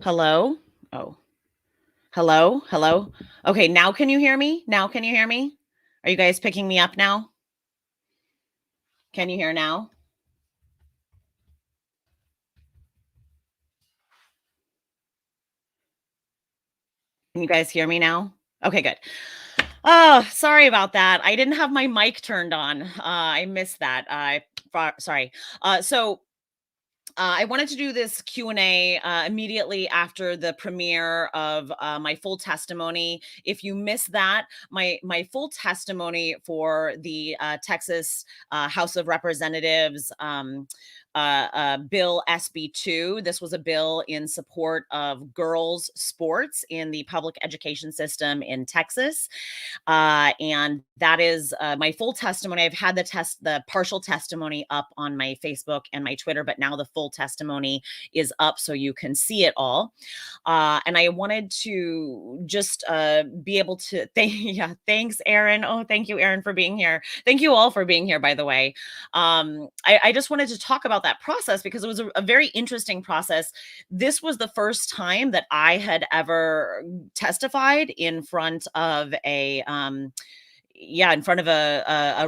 Hello? Oh, hello? Hello? Okay, now can you hear me? Now can you hear me? Are you guys picking me up now? Can you hear now? Can you guys hear me now? Okay, good. Oh, sorry about that. I didn't have my mic turned on. I missed that. Sorry. I wanted to do this Q&A immediately after the premiere of my full testimony. If you missed that, my full testimony for the Texas House of Representatives bill SB2. This was a bill in support of girls' sports in the public education system in Texas. And that is my full testimony. I've had the partial testimony up on my Facebook and my Twitter, but now the full testimony is up so you can see it all. And I wanted to just be able to thank, yeah, thanks, Aaron. Oh, thank you, Aaron, for being here. Thank you all for being here, by the way. I just wanted to talk about that process because it was a very interesting process. This was the first time that I had ever testified in front of a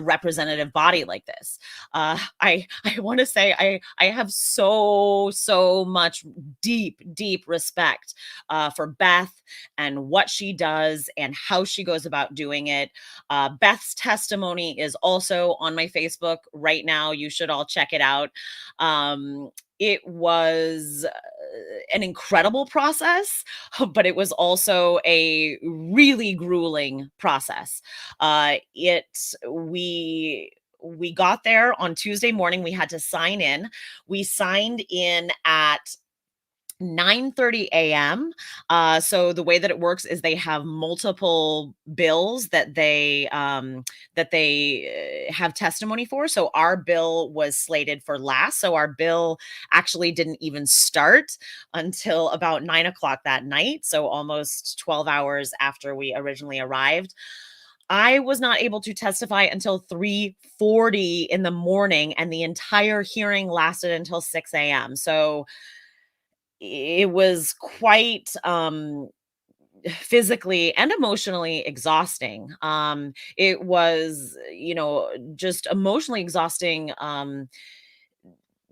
representative body like this. I want to say I have so much deep respect for Beth and what she does and how she goes about doing it. Beth's testimony is also on my Facebook right now. You should all check it out. It was an incredible process, but it was also a really grueling process. It we got there on Tuesday morning. We had to sign in. We signed in at 9:30 a.m. So the way that it works is they have multiple bills that they have testimony for. So our bill was slated for last. So our bill actually didn't even start until about 9 o'clock that night. So almost 12 hours after we originally arrived. I was not able to testify until 3:40 in the morning, and the entire hearing lasted until 6 a.m. So it was quite physically and emotionally exhausting. It was, just emotionally exhausting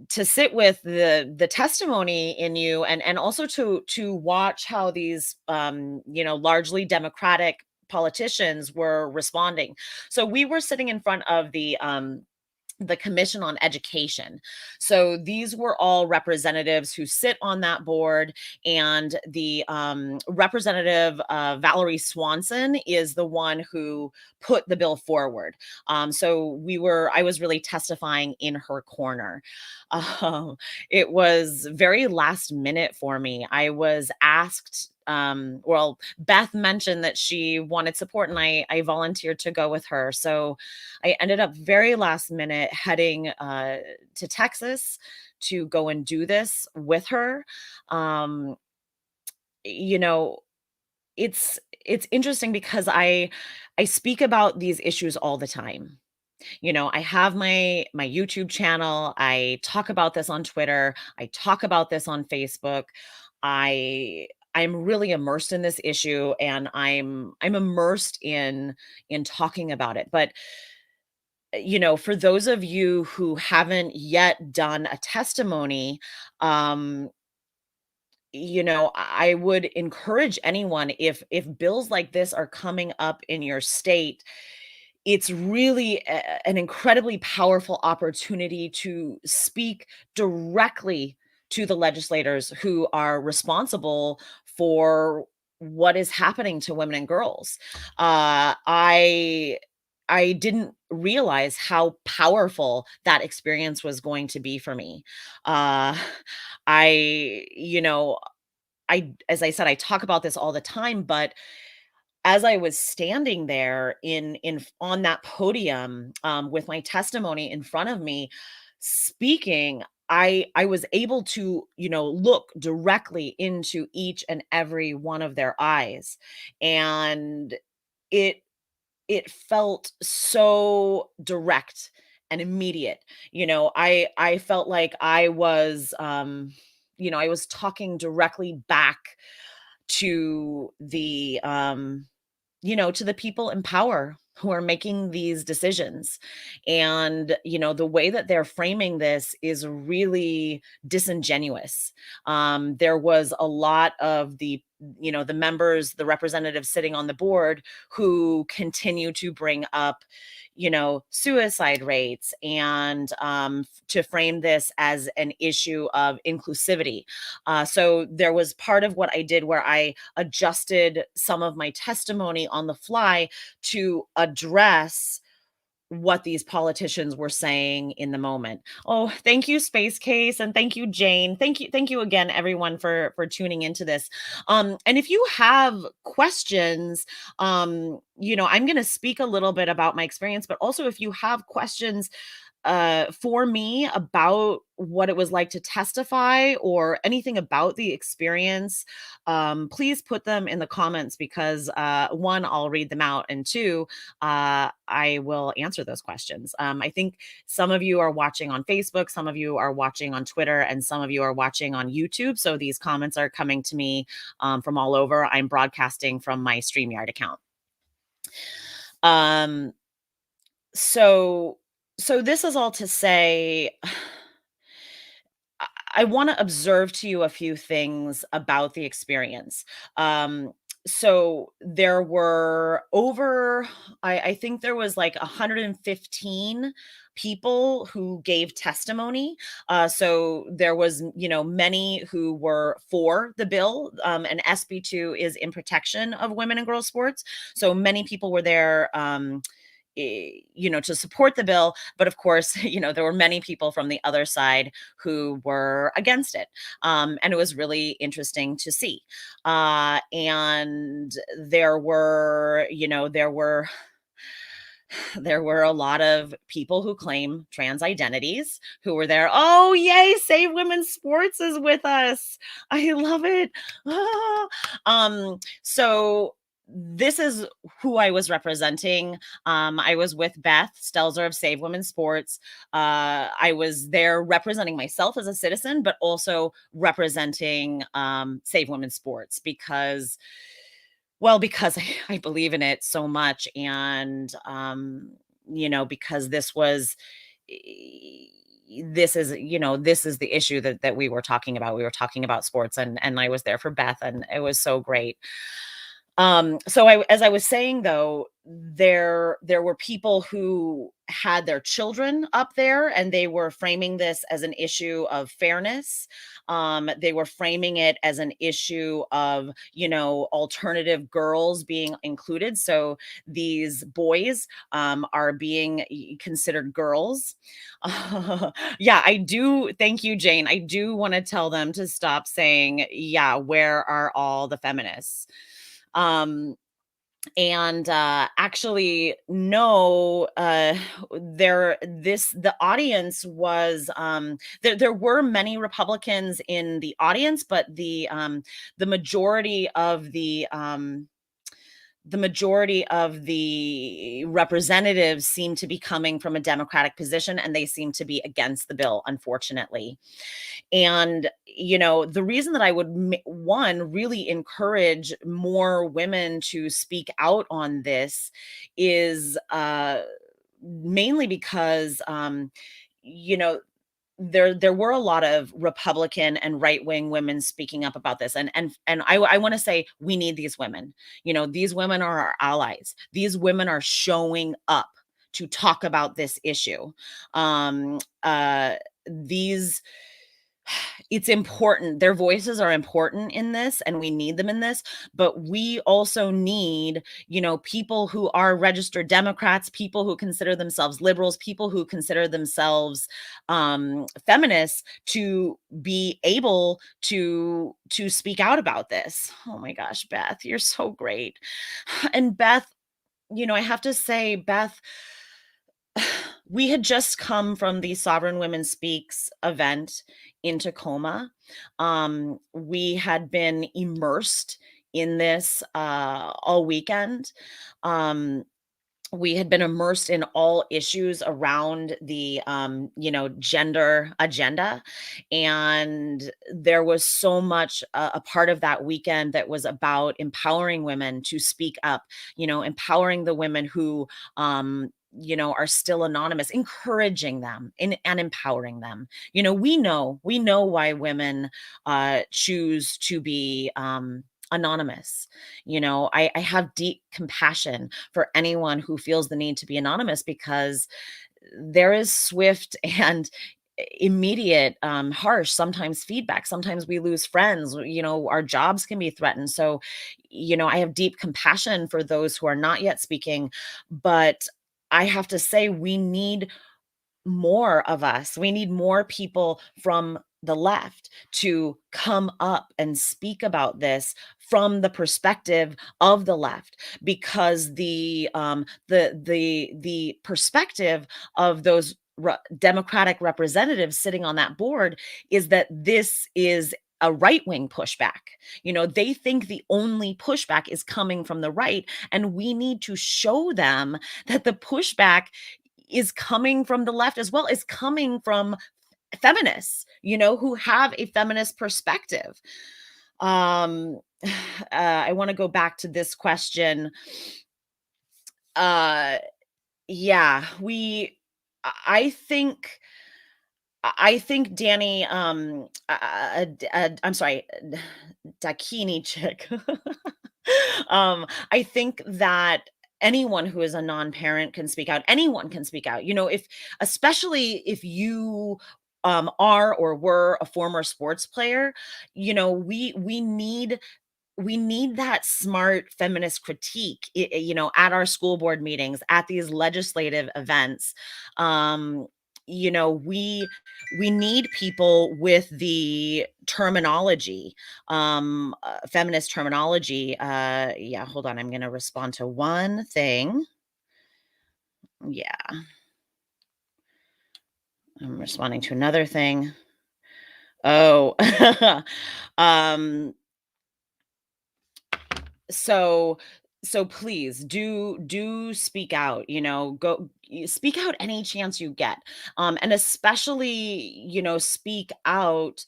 to sit with the testimony in you, and also to watch how these largely democratic politicians were responding. So we were sitting in front of the Commission on Education. So these were all representatives who sit on that board, and the representative Valerie Swanson is the one who put the bill forward. I was really testifying in her corner. Um, it was very last minute for me. I was asked. Beth mentioned that she wanted support, and I volunteered to go with her. So I ended up very last minute heading to Texas to go and do this with her. Um, you know, it's interesting because I speak about these issues all the time. I have my YouTube channel. I talk about this on Twitter. I talk about this on Facebook. I I'm really immersed in this issue, and I'm immersed in talking about it. But for those of you who haven't yet done a testimony, um, I would encourage anyone, if bills like this are coming up in your state, it's really an incredibly powerful opportunity to speak directly to the legislators who are responsible for what is happening to women and girls. I didn't realize how powerful that experience was going to be for me. Uh, I, you know, as I said, I talk about this all the time, but as I was standing there on that podium, with my testimony in front of me, speaking, I was able to, look directly into each and every one of their eyes, and it it felt so direct and immediate. I felt like I was, I was talking directly back to to the people in power who are making these decisions. And, the way that they're framing this is really disingenuous. There was a lot of the members, the representatives sitting on the board who continue to bring up, suicide rates and to frame this as an issue of inclusivity. So there was part of what I did where I adjusted some of my testimony on the fly to address what these politicians were saying in the moment. Oh, thank you, Space Case, and thank you, Jane. Thank you again, everyone, for tuning into this. And if you have questions, I'm going to speak a little bit about my experience, but also if you have questions for me about what it was like to testify or anything about the experience, please put them in the comments because one, I'll read them out, and two, I will answer those questions. I think some of you are watching on Facebook, some of you are watching on Twitter, and some of you are watching on YouTube. So these comments are coming to me from all over. I'm broadcasting from my StreamYard account. Um, so this is all to say, I want to observe to you a few things about the experience. So there were I think there was like 115 people who gave testimony. So there was, many who were for the bill. And SB2 is in protection of women and girls sports. So many people were there. To support the bill. But of course, there were many people from the other side who were against it. And it was really interesting to see. And there were a lot of people who claim trans identities who were there. Oh, yay, Save Women's Sports is with us. I love it. Ah. So this is who I was representing. I was with Beth Stelzer of Save Women's Sports. I was there representing myself as a citizen, but also representing Save Women's Sports because I believe in it so much. And, because this is the issue that we were talking about. We were talking about sports, and I was there for Beth, and it was so great. So as I was saying though, there were people who had their children up there, and they were framing this as an issue of fairness. They were framing it as an issue of, alternative girls being included. So these boys are being considered girls. Yeah, I do. Thank you, Jane. I do want to tell them to stop saying, yeah, where are all the feminists? And actually no, the audience was there were many Republicans in the audience, but the majority of the representatives seem to be coming from a Democratic position, and they seem to be against the bill, unfortunately. And, the reason that I would, one, really encourage more women to speak out on this is mainly because, you know, there were a lot of Republican and right-wing women speaking up about this. And I want to say we need these women. These women are our allies. These women are showing up to talk about this issue. These It's important. Their voices are important in this, and we need them in this, but we also need, people who are registered Democrats, people who consider themselves liberals, people who consider themselves feminists to be able to speak out about this. Oh my gosh, Beth, you're so great. And Beth, I have to say, Beth, we had just come from the Sovereign Women Speaks event in Tacoma. We had been immersed in this all weekend. Um, we had been immersed in all issues around the gender agenda, and there was so much a part of that weekend that was about empowering women to speak up, empowering the women who are still anonymous, encouraging them and empowering them. We know why women choose to be anonymous. I have deep compassion for anyone who feels the need to be anonymous, because there is swift and immediate, harsh, sometimes feedback. Sometimes we lose friends, our jobs can be threatened. So, I have deep compassion for those who are not yet speaking, but I have to say, we need more of us. We need more people from the left to come up and speak about this from the perspective of the left, because the perspective of those Democratic representatives sitting on that board is that this is a right wing pushback. They think the only pushback is coming from the right, and we need to show them that the pushback is coming from the left, as well as coming from feminists, who have a feminist perspective. Um, I want to go back to this question. Uh, yeah, I think, Danny, I'm sorry, Dakini chick. I think that anyone who is a non-parent can speak out. Anyone can speak out. If especially if you are or were a former sports player, we need that smart feminist critique, at our school board meetings, at these legislative events. Um, we need people with the terminology, feminist terminology. Yeah, hold on. I'm going to respond to one thing. Yeah, I'm responding to another thing. Oh, um, so please do speak out. Speak out any chance you get, and especially, speak out,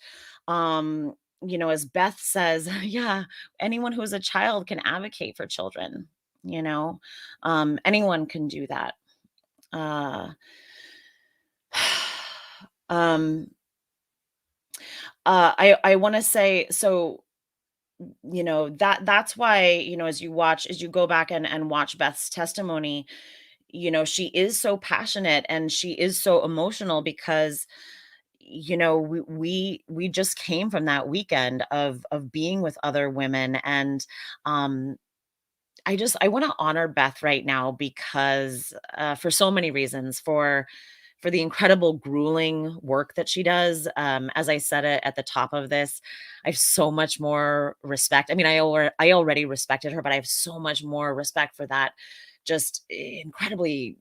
as Beth says. Yeah, anyone who is a child can advocate for children. Anyone can do that. uh um I want to say, so, that's why, as you go back and watch Beth's testimony, she is so passionate and she is so emotional, because we just came from that weekend of being with other women. And um I want to honor Beth right now, because for so many reasons, for the incredible grueling work that she does. As I said it at the top of this, I have so much more respect. I mean, I already respected her, but I have so much more respect for that just incredibly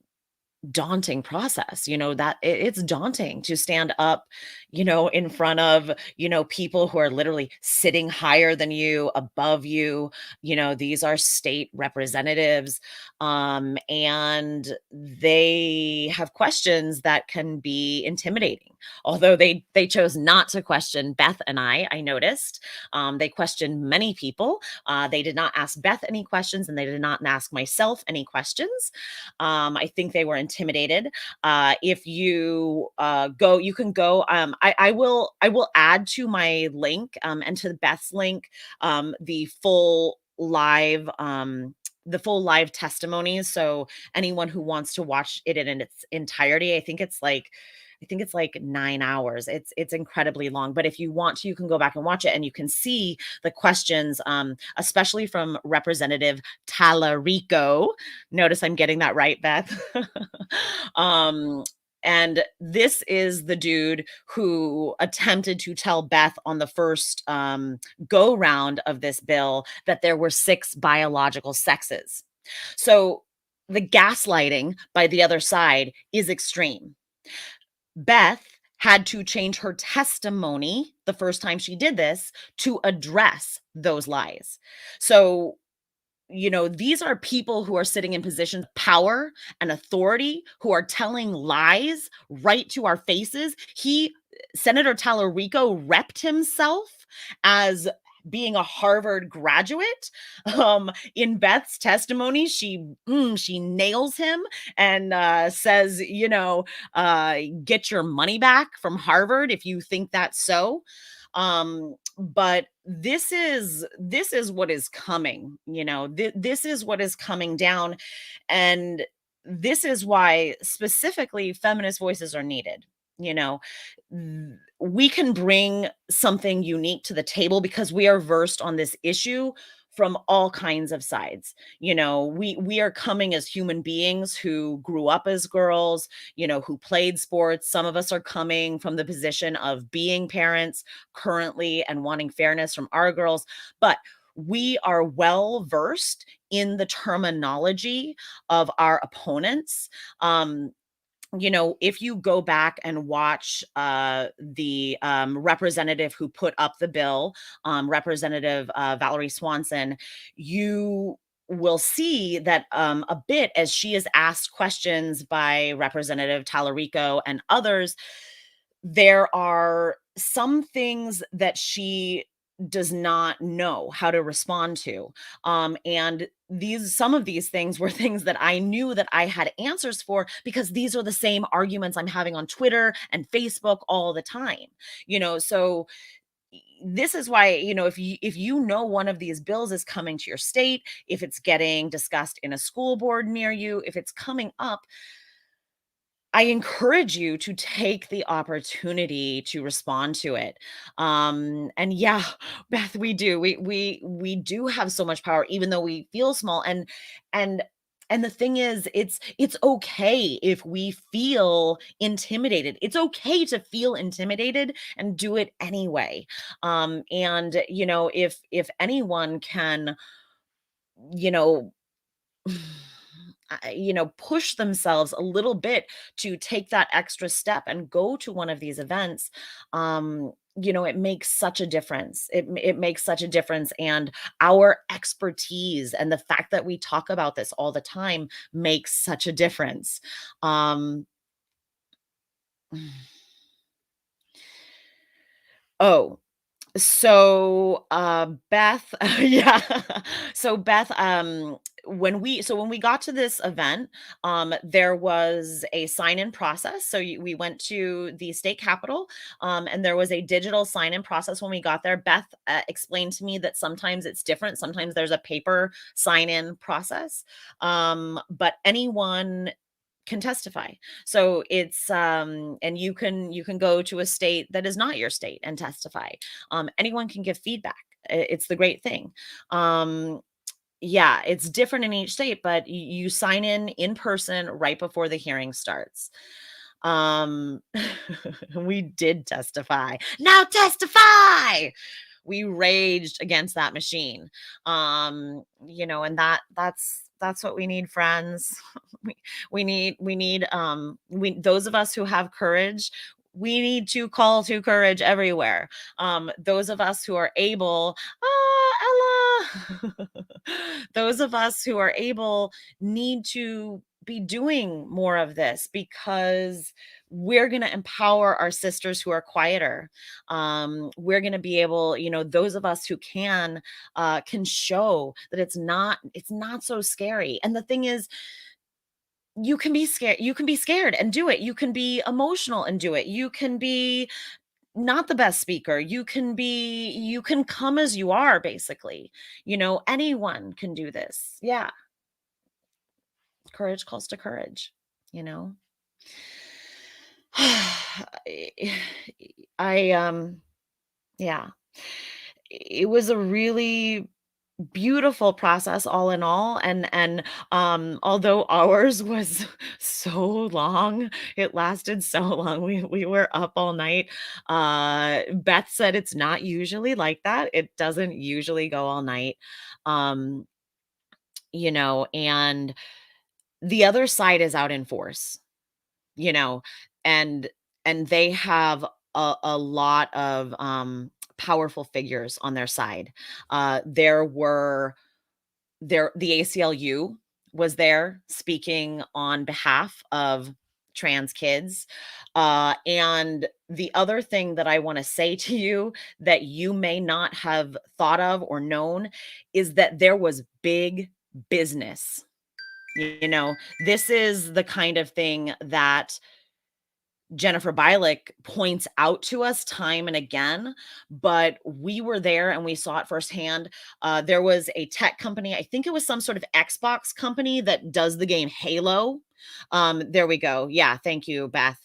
daunting process. That it's daunting to stand up, in front of, people who are literally sitting higher than you, above you. These are state representatives, and they have questions that can be intimidating. Although they chose not to question Beth and I noticed. They questioned many people. They did not ask Beth any questions, and they did not ask myself any questions. I think they were intimidated. If you go, you can go. I will add to my link, and to Beth's link, the full live testimonies. So anyone who wants to watch it in its entirety, I think it's like 9 hours. It's incredibly long, but if you want to, you can go back and watch it, and you can see the questions, especially from Representative Talarico. Notice I'm getting that right, Beth. um, and this is the dude who attempted to tell Beth on the first go round of this bill that there were 6 biological sexes. So the gaslighting by the other side is extreme. Beth had to change her testimony the first time she did this to address those lies. So these are people who are sitting in positions of power and authority who are telling lies right to our faces. Senator Tallarico repped himself as being a Harvard graduate. In Beth's testimony, she nails him and says, get your money back from Harvard if you think that's so. But this is what is coming. This is what is coming down, and this is why specifically feminist voices are needed. you know we can bring something unique to the table because we are versed on this issue from all kinds of sides. We are coming as human beings who grew up as girls, who played sports. Some of us are coming from the position of being parents currently and wanting fairness from our girls, but we are well versed in the terminology of our opponents. If you go back and watch the representative who put up the bill, Representative Valerie Swanson, you will see that a bit as she is asked questions by Representative Tallarico and others, there are some things that she does not know how to respond to. And some of these things were things that I knew that I had answers for because these are the same arguments I'm having on Twitter and Facebook all the time. So this is why, if you know one of these bills is coming to your state, if it's getting discussed in a school board near you, if it's coming up, I encourage you to take the opportunity to respond to it. And yeah, Beth, we do. We do have so much power, even though we feel small. And and the thing is, it's okay if we feel intimidated. It's okay to feel intimidated and do it anyway. And if anyone can, you know, push themselves a little bit to take that extra step and go to one of these events, it makes such a difference. It makes such a difference. And our expertise and the fact that we talk about this all the time makes such a difference. Um, oh, So, Beth, yeah. So Beth, when we got to this event, there was a sign-in process. So we went to the state capitol, and there was a digital sign-in process when we got there. Beth explained to me that sometimes it's different. Sometimes there's a paper sign-in process, but anyone can testify. So it's and you can go to a state that is not your state and testify. Anyone can give feedback. It's the great thing. Um yeah, it's different in each state, but you sign in person right before the hearing starts. Um we did testify. Now testify. We raged against that machine. And that's what we need, friends. we we those of us who have courage, we need to call to courage everywhere. Those of us who are able, Ella, those of us who are able need to be doing more of this because we're going to empower our sisters who are quieter. We're going to be able, those of us who can show that it's not so scary. And the thing is, you can be scared and do it. You can be emotional and do it. You can be not the best speaker. You can come as you are, basically. Anyone can do this. Yeah. Courage calls to courage, you know. I yeah. It was a really beautiful process all in all, and although ours was so long, it lasted so long. We were up all night. Beth said it's not usually like that. It doesn't usually go all night. Um, and the other side is out in force, you know, and they have a lot of powerful figures on their side. There were the ACLU was there speaking on behalf of trans kids. And the other thing that I want to say to you that you may not have thought of or known is that there was big business. You know, this is the kind of thing that Jennifer Bialik points out to us time and again, but we were there and we saw it firsthand. There was a tech company, I think it was some sort of Xbox company that does the game Halo. There we go. Yeah, thank you, Beth.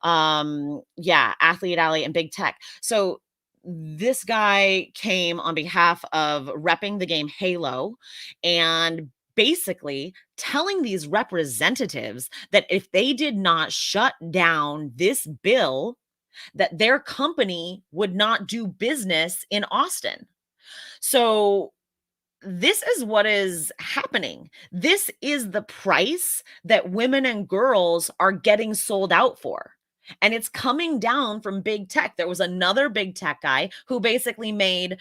Yeah, Athlete Alley and Big Tech. So this guy came on behalf of repping the game Halo and basically telling these representatives that if they did not shut down this bill, that their company would not do business in Austin. So this is what is happening. This is the price that women and girls are getting sold out for. And it's coming down from big tech. There was another big tech guy who basically made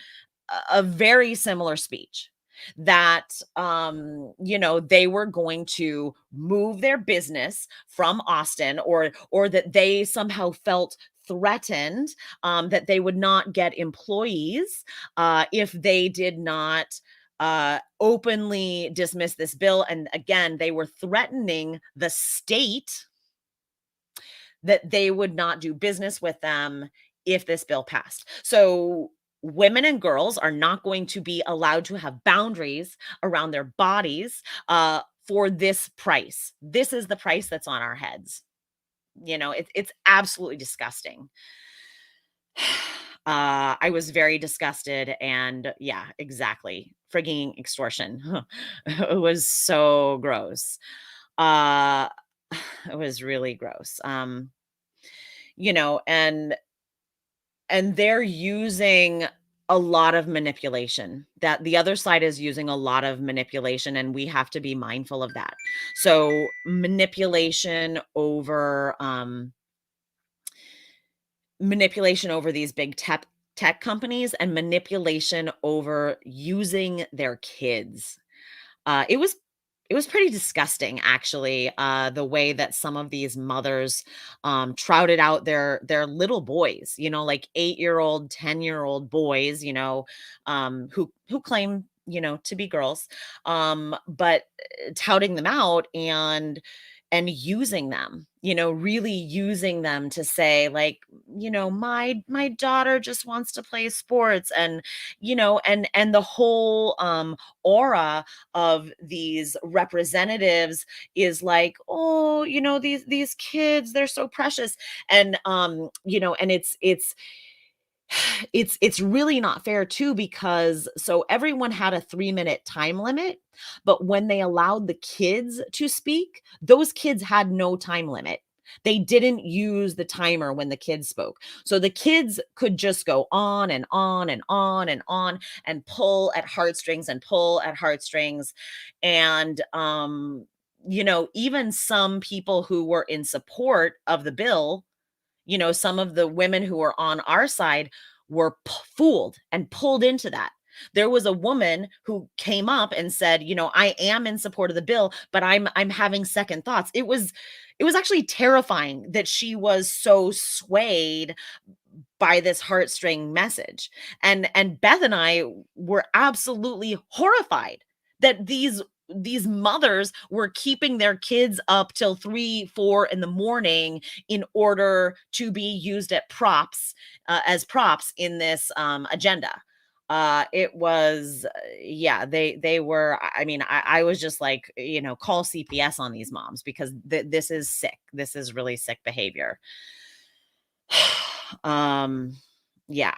a very similar speech that they were going to move their business from Austin, or that they somehow felt threatened, that they would not get employees if they did not openly dismiss this bill. And again, they were threatening the state that they would not do business with them if this bill passed. So women and girls are not going to be allowed to have boundaries around their bodies for this price. This is the price that's on our heads. It's absolutely disgusting. I was very disgusted, and yeah, exactly. Frigging extortion. It was so gross. Uh, it was really gross. You know, and they're using a lot of manipulation. That the other side is using a lot of manipulation, and we have to be mindful of that. So manipulation over these big tech companies, and manipulation over using their kids. It was pretty disgusting, actually, the way that some of these mothers trouted out their little boys, like 8-year-old, 10-year-old boys, who claim, to be girls, but touting them out and using them, really using them to say, like, my daughter just wants to play sports, and the whole aura of these representatives is like, oh, these kids, they're so precious. And it's really not fair too, because so everyone had a 3-minute time limit, but when they allowed the kids to speak, those kids had no time limit. They didn't use the timer when the kids spoke. So the kids could just go on and on and on and on and pull at heartstrings and pull at heartstrings. And even some people who were in support of the bill, some of the women who were on our side were fooled and pulled into that. There was a woman who came up and said, I am in support of the bill, but I'm having second thoughts. It was actually terrifying that she was so swayed by this heartstring message. And Beth and I were absolutely horrified that these mothers were keeping their kids up till 3, 4 in the morning in order to be used as props in this agenda. It was, yeah, they were, I mean, I was just like, call CPS on these moms, because this is sick. This is really sick behavior. um, yeah,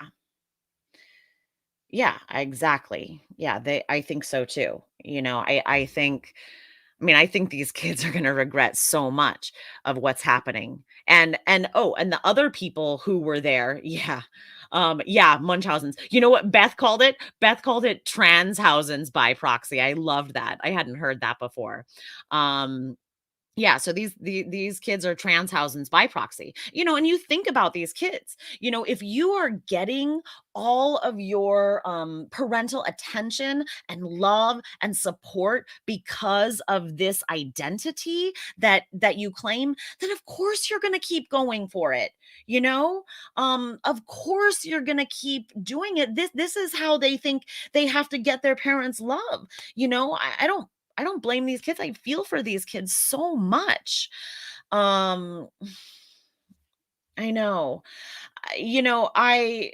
yeah, exactly. Yeah, I think so too. I think these kids are going to regret so much of what's happening. And the other people who were there, yeah. Yeah, Munchausen's. You know what Beth called it? Beth called it Transhausens by proxy. I loved that. I hadn't heard that before. Um Yeah, so these kids are Transhausens by proxy. And you think about these kids, if you are getting all of your parental attention and love and support because of this identity that you claim, then of course you're going to keep going for it. You know? Of course you're going to keep doing it. This is how they think they have to get their parents' love. I don't blame these kids. I feel for these kids so much. Um, I know. I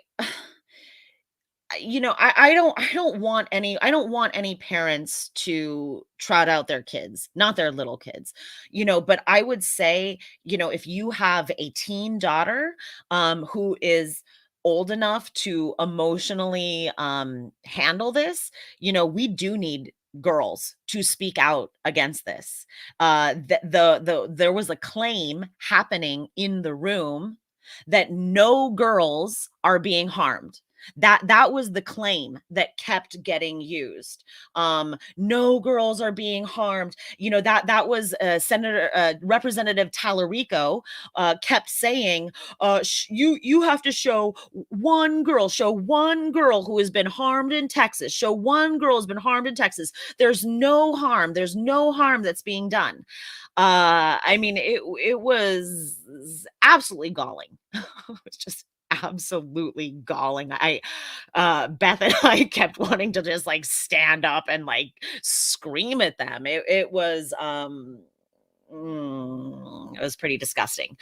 I don't want any parents to trot out their kids, not their little kids. But I would say, if you have a teen daughter who is old enough to emotionally handle this, we do need girls to speak out against this. There was a claim happening in the room that no girls are being harmed. That was the claim that kept getting used. No girls are being harmed. That was Senator Representative Tallarico kept saying, you have to show one girl who has been harmed in Texas, show one girl has been harmed in Texas. There's no harm that's being done. I mean, it was absolutely galling. It's just absolutely galling. Beth and I kept wanting to just like stand up and like scream at them. It was pretty disgusting.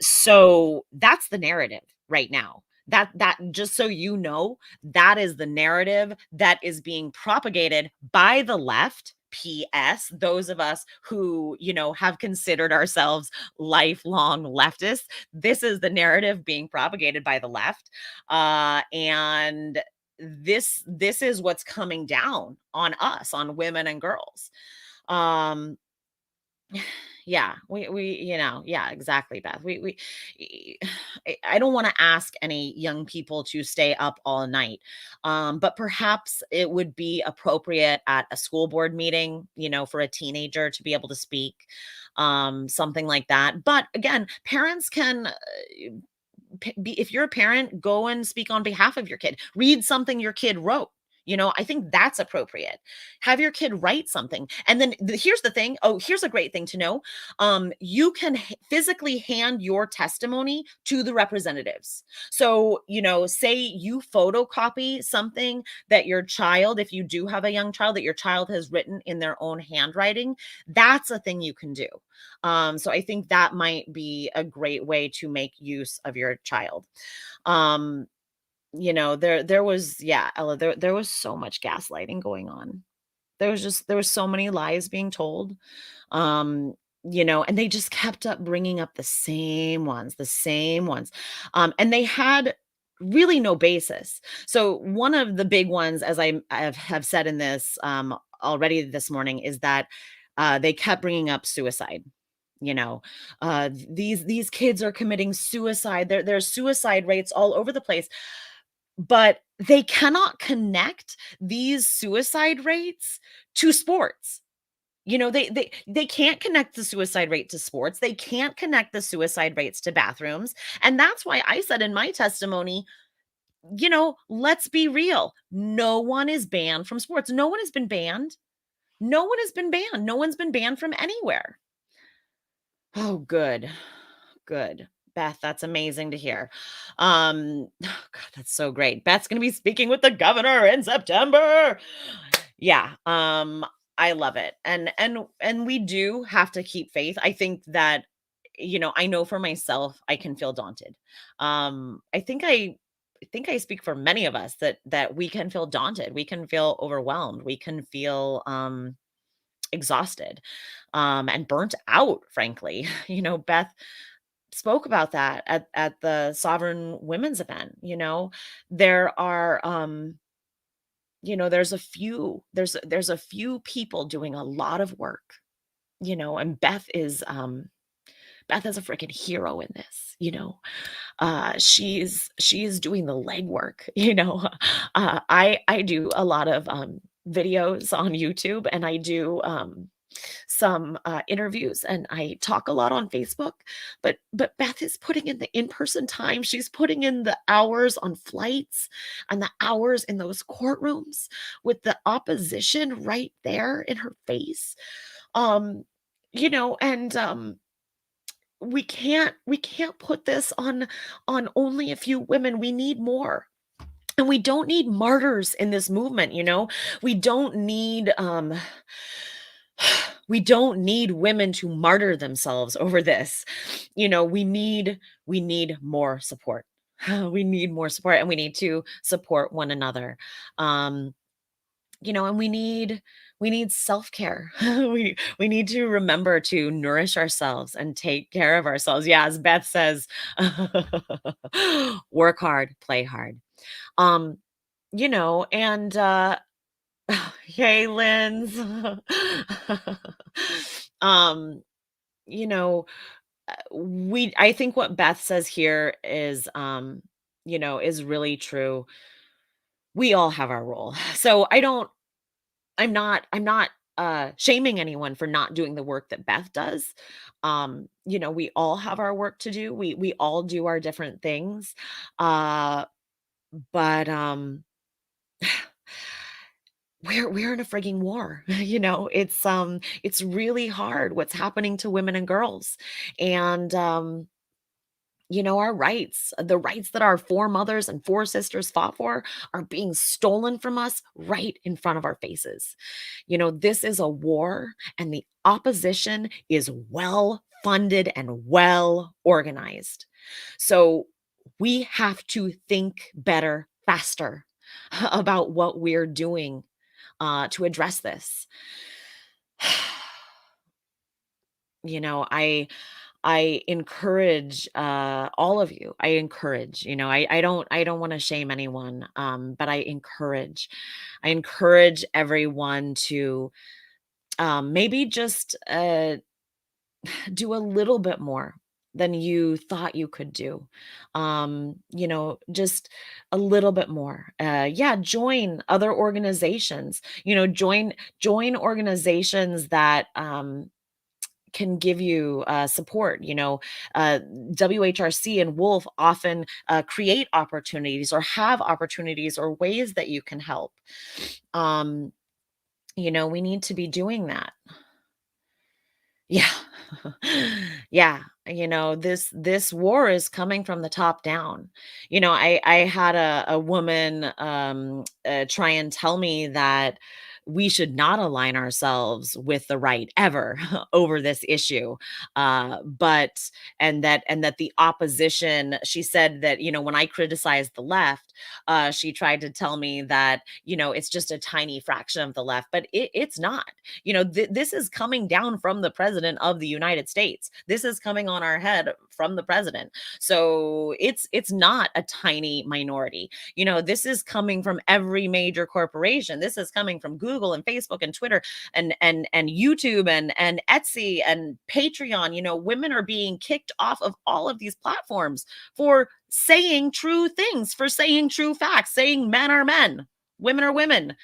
So that's the narrative right now. That just so you know, that is the narrative that is being propagated by the left. PS, those of us who, have considered ourselves lifelong leftists, this is the narrative being propagated by the left. And this is what's coming down on us, on women and girls. Um, yeah, yeah, exactly, Beth. E- I don't want to ask any young people to stay up all night, but perhaps it would be appropriate at a school board meeting, for a teenager to be able to speak, something like that. But again, parents can if you're a parent, go and speak on behalf of your kid. Read something your kid wrote. I think that's appropriate. Have your kid write something. And then here's the thing. Oh, here's a great thing to know. You can physically hand your testimony to the representatives. So, say you photocopy something that your child, if you do have a young child, that your child has written in their own handwriting, that's a thing you can do. So I think that might be a great way to make use of your child. Um, there was, yeah, Ella, there was so much gaslighting going on. There was so many lies being told. And they just kept up bringing up the same ones. And they had really no basis. So one of the big ones, as have said in this already this morning, is that they kept bringing up suicide. You know, these kids are committing suicide. There's suicide rates all over the place, but they cannot connect these suicide rates to sports. They can't connect the suicide rate to sports. They can't connect the suicide rates to bathrooms. And that's why I said in my testimony, let's be real. No one is banned from sports. No one has been banned. No one has been banned. No one's been banned from anywhere. Oh, good. Good. Beth, that's amazing to hear. Oh God, that's so great. Beth's going to be speaking with the governor in September. Yeah, I love it. And we do have to keep faith. I think that I know for myself I can feel daunted. I think I speak for many of us that we can feel daunted. We can feel overwhelmed. We can feel exhausted and burnt out, frankly. Beth spoke about that at the Sovereign Women's event. There are there's a few people doing a lot of work, and Beth is a freaking hero in this. She's doing the legwork. I do a lot of videos on YouTube, and I do some interviews, and I talk a lot on Facebook, but Beth is putting in the in-person time. She's putting in the hours on flights and the hours in those courtrooms with the opposition right there in her face. Um, and we can't put this on only a few women. We need more. And we don't need martyrs in this movement. We don't need we don't need women to martyr themselves over this. We need more support. We need more support, and we need to support one another. Um, and we need self-care. We need to remember to nourish ourselves and take care of ourselves. Yeah, as Beth says, work hard, play hard. Um, and hey, Linz. um, you know, I think what Beth says here is really true. We all have our role. So I'm not shaming anyone for not doing the work that Beth does. We all have our work to do. We all do our different things. Uh, but we're in a frigging war. It's really hard what's happening to women and girls. And our rights, the rights that our foremothers and foresisters fought for, are being stolen from us right in front of our faces. This is a war, and the opposition is well funded and well organized. So we have to think better, faster about what we're doing to address this. I encourage all of you. I encourage, I don't want to shame anyone, but I encourage everyone to maybe just do a little bit more than you thought you could do. Just a little bit more. Yeah, join other organizations. Join organizations that can give you support. WHRC and Wolf often create opportunities, or have opportunities, or ways that you can help. Um, we need to be doing that. Yeah. Yeah, this war is coming from the top down. I had a woman try and tell me that we should not align ourselves with the right ever over this issue. But and that the opposition, she said that, when I criticized the left, she tried to tell me that, it's just a tiny fraction of the left, but it's not. This is coming down from the president of the United States. This is coming on our head from the president. So it's not a tiny minority. This is coming from every major corporation. This is coming from Google and Facebook and Twitter and YouTube and Etsy and Patreon. Women are being kicked off of all of these platforms for saying true things, for saying true facts, saying men are men, women are women,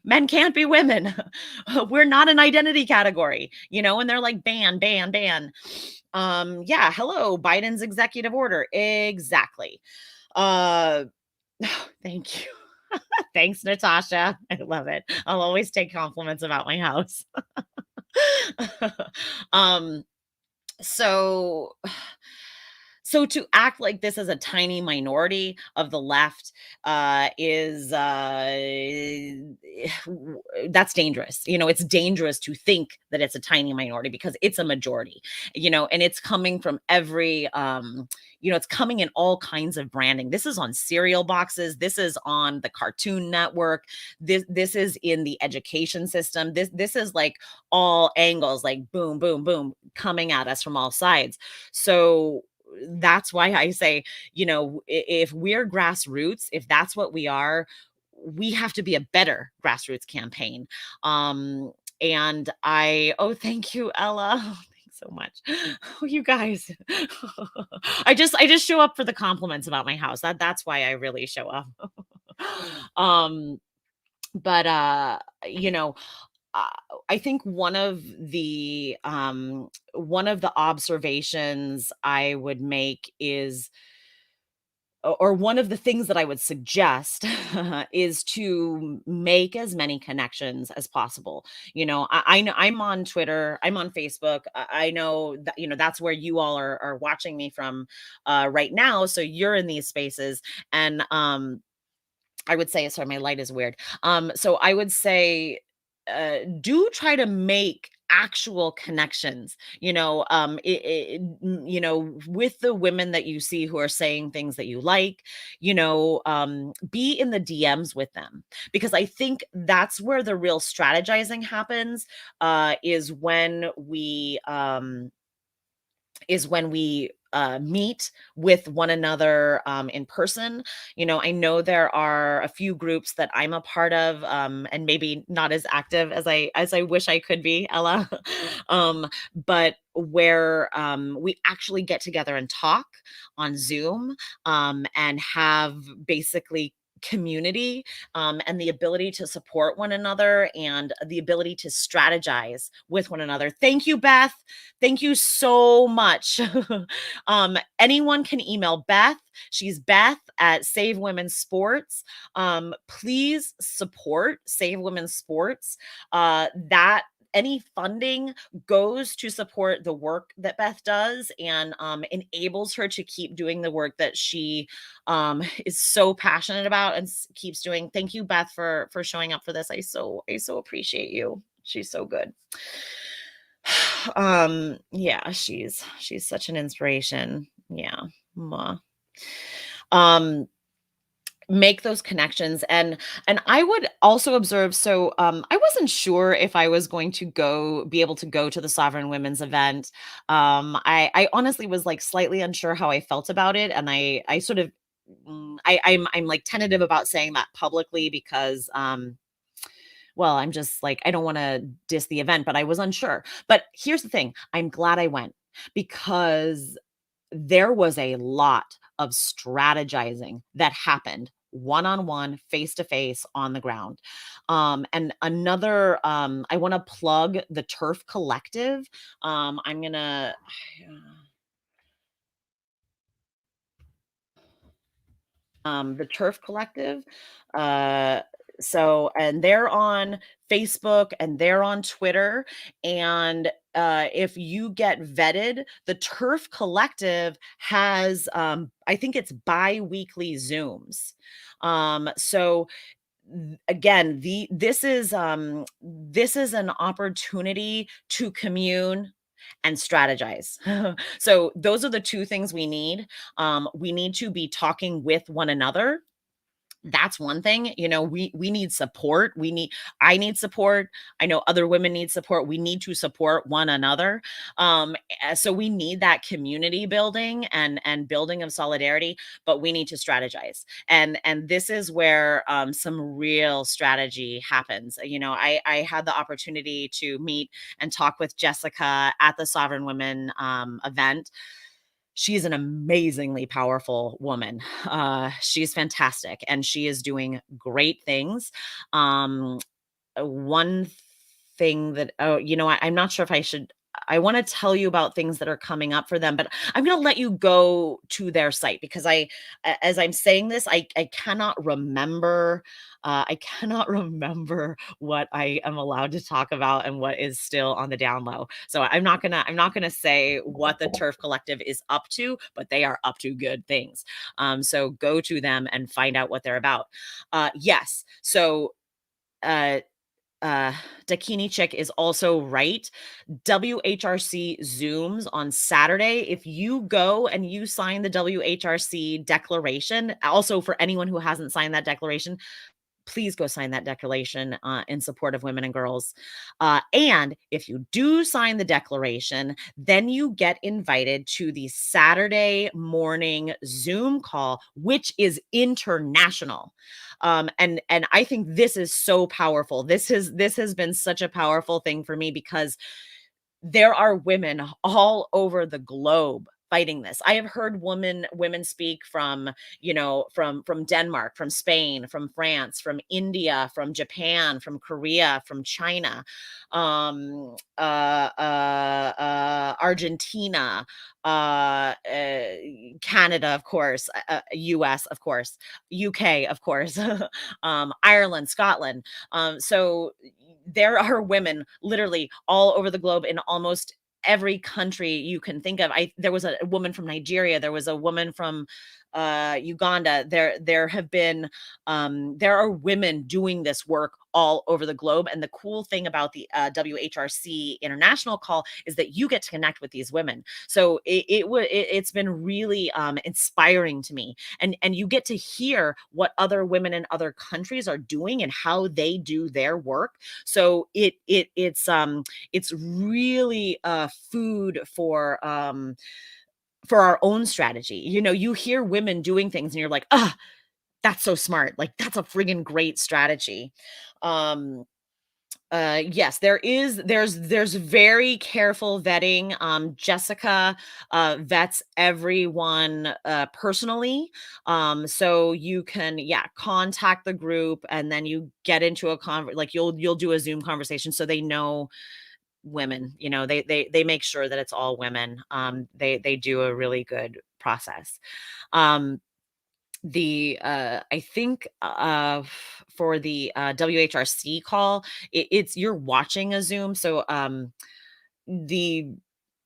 men can't be women. We're not an identity category, and they're like, ban, ban, ban. Yeah, hello, Biden's executive order. Exactly. Uh, thank you. Thanks, Natasha. I love it. I'll always take compliments about my house. um, so to act like this is a tiny minority of the left is that's dangerous. It's dangerous to think that it's a tiny minority, because it's a majority. And it's coming from every it's coming in all kinds of branding. This is on cereal boxes, this is on the Cartoon Network, this is in the education system. This is like all angles, like boom, boom, boom, coming at us from all sides. So that's why I say, if we're grassroots, if that's what we are, we have to be a better grassroots campaign. And oh, thank you, Ella. Thanks so much. Oh, you guys. I just show up for the compliments about my house. That's why I really show up. um, but you know, uh, I think one of the observations I would make is, or one of the things that I would suggest is to make as many connections as possible. I know I'm on Twitter, I'm on Facebook. I know that, that's where you all are watching me from right now. So you're in these spaces. And I would say, sorry, my light is weird. So I would say, do try to make actual connections, with the women that you see who are saying things that you like, be in the DMs with them, because I think that's where the real strategizing happens, is when we meet with one another in person. I know there are a few groups that I'm a part of, and maybe not as active as I wish I could be, Ella. But where we actually get together and talk on Zoom, and have basically community, and the ability to support one another and the ability to strategize with one another. Thank you, Beth. Thank you so much. Anyone can email Beth. She's Beth at Save Women's Sports. Please support Save Women's Sports. That any funding goes to support the work that Beth does, and enables her to keep doing the work that she is so passionate about and keeps doing. Thank you, Beth, for showing up for this. I so appreciate you. She's so good. Yeah, she's such an inspiration. Yeah. Mwah. Um, make those connections, and I would also observe. So I wasn't sure if I was going to be able to go to the Sovereign Women's event. I honestly was like slightly unsure how I felt about it, and I sort of I'm like tentative about saying that publicly because well, I'm just like, I don't want to diss the event, but I was unsure. But here's the thing, I'm glad I went, because there was a lot of strategizing that happened one on one, face to face, on the ground. And another, I want to plug the Turf Collective. I'm going to, the Turf Collective. Uh, and they're on Facebook and they're on Twitter. And if you get vetted, the Turf Collective has, I think it's bi-weekly Zooms. So again, this is an opportunity to commune and strategize. So those are the two things we need. We need to be talking with one another. That's one thing. We need support. I need support. I know other women need support. We need to support one another. So we need that community building and building of solidarity, but we need to strategize. And this is where some real strategy happens. I had the opportunity to meet and talk with Jessica at the Sovereign Women event. She's an amazingly powerful woman. She's fantastic, and she is doing great things. Um, One thing that, I'm not sure if I want to tell you about things that are coming up for them, but I'm going to let you go to their site, because as I'm saying this, I cannot remember. I cannot remember what I am allowed to talk about and what is still on the down low. So I'm not gonna say what the Turf Collective is up to, but they are up to good things. So go to them and find out what they're about. Yes. So uh uh Dakini Chick is also right. WHRC Zooms on Saturday. If you go and you sign the WHRC declaration, also for anyone who hasn't signed that declaration, please go sign that declaration in support of women and girls. And if you do sign the declaration, then you get invited to the Saturday morning Zoom call, which is international. And I think this is so powerful. This has been such a powerful thing for me, because there are women all over the globe fighting this. I have heard women speak from, from Denmark, from Spain, from France, from India, from Japan, from Korea, from China, Argentina, Canada, of course, US, of course, UK, of course, Ireland, Scotland. So there are women literally all over the globe in almost every country you can think of. There was a woman from Nigeria, there was a woman from Uganda. There are women doing this work all over the globe. And the cool thing about the WHRC international call is that you get to connect with these women. So it's been really inspiring to me, and you get to hear what other women in other countries are doing and how they do their work. So it's really food for our own strategy. You hear women doing things and you're like, ah, that's so smart. Like, that's a friggin' great strategy. Um, yes, there's very careful vetting. Jessica vets everyone personally. So you can, yeah, contact the group, and then you get into a like you'll do a Zoom conversation so they know women. They make sure that it's all women. They do a really good process. Um, I think, for the, WHRC call, it's you're watching a Zoom, so, the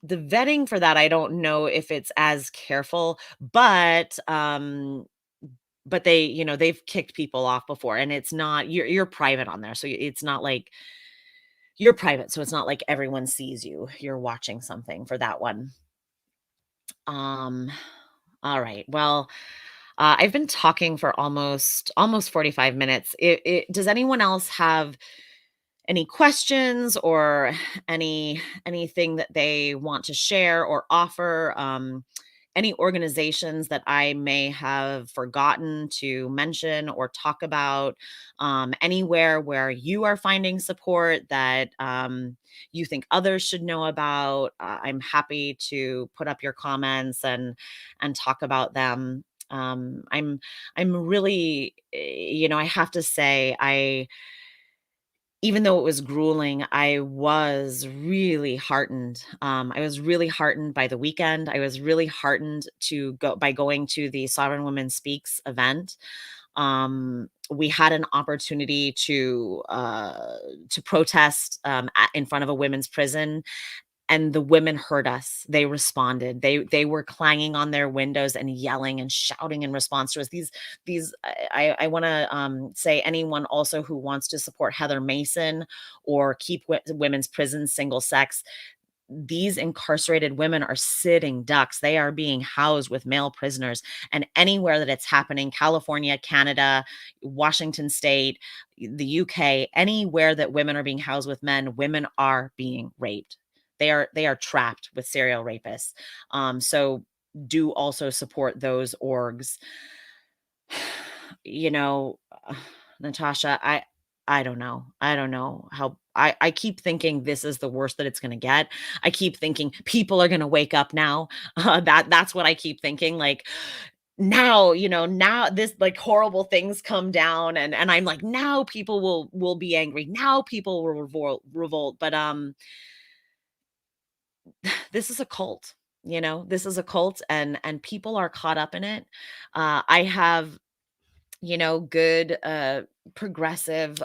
the vetting for that, I don't know if it's as careful, but they've kicked people off before, and it's not, you're private on there, so it's not like you're private, so it's not like everyone sees you. You're watching something for that one. Um, all right. Well, I've been talking for almost 45 minutes. Does anyone else have any questions or anything that they want to share or offer? Any organizations that I may have forgotten to mention or talk about? Anywhere where you are finding support that you think others should know about? I'm happy to put up your comments and talk about them. I'm really, I have to say, even though it was grueling, I was really heartened. I was really heartened by the weekend. I was really heartened by going to the Sovereign Women Speaks event. We had an opportunity to protest in front of a women's prison, and the women heard us. They responded. They were clanging on their windows and yelling and shouting in response to us. These I want to say, anyone also who wants to support Heather Mason or keep women's prisons single sex, these incarcerated women are sitting ducks. They are being housed with male prisoners. And anywhere that it's happening, California, Canada, Washington State, the UK, anywhere that women are being housed with men, women are being raped. They are trapped with serial rapists. So do also support those orgs. you know, Natasha, I don't know. I don't know how. I keep thinking this is the worst that it's going to get. I keep thinking people are going to wake up now. That's what I keep thinking. Like, now, now this, like, horrible things come down, and I'm like, now people will be angry. Now people will revolt. But this is a cult. This is a cult, and people are caught up in it. I have, good, progressive,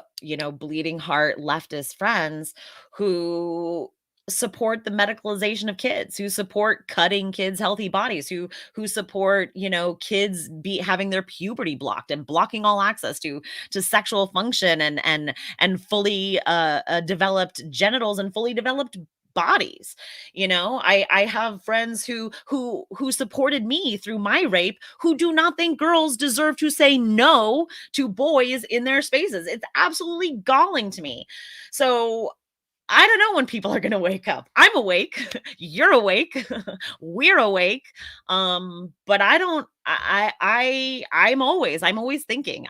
bleeding heart leftist friends who support the medicalization of kids, who support cutting kids' healthy bodies, who support, kids be having their puberty blocked and blocking all access to sexual function and fully developed genitals and fully developed bodies. I have friends who supported me through my rape, who do not think girls deserve to say no to boys in their spaces. It's absolutely galling to me. So I don't know when people are going to wake up. I'm awake. You're awake. We're awake. But I'm always thinking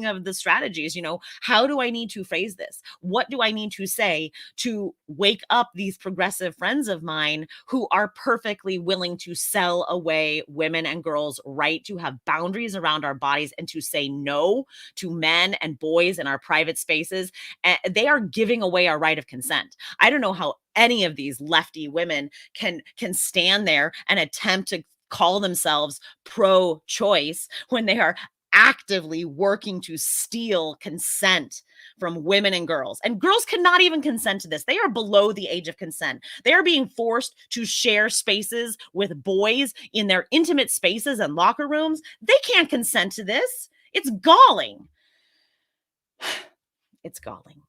of the strategies, how do I need to phrase this? What do I need to say to wake up these progressive friends of mine who are perfectly willing to sell away women and girls' right to have boundaries around our bodies and to say no to men and boys in our private spaces? And they are giving away our right of consent. I don't know how any of these lefty women can stand there and attempt to call themselves pro-choice when they are actively working to steal consent from women and girls. And girls cannot even consent to this. They are below the age of consent. They are being forced to share spaces with boys in their intimate spaces and locker rooms. They can't consent to this. It's galling. It's galling.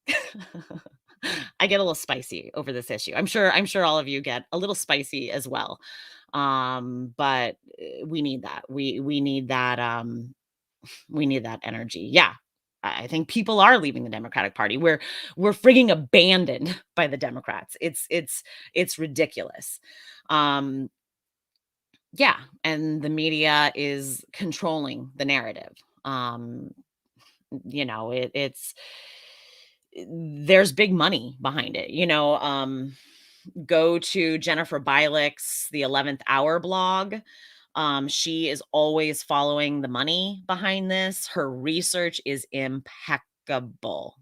I get a little spicy over this issue. I'm sure all of you get a little spicy as well. But we need that. We need that we need that energy. Yeah. I think people are leaving the Democratic Party. We're frigging abandoned by the Democrats. It's ridiculous. Um yeah, and the media is controlling the narrative. Um it's there's big money behind it. Go to Jennifer Bialik's The 11th Hour blog. She is always following the money behind this. Her research is impeccable.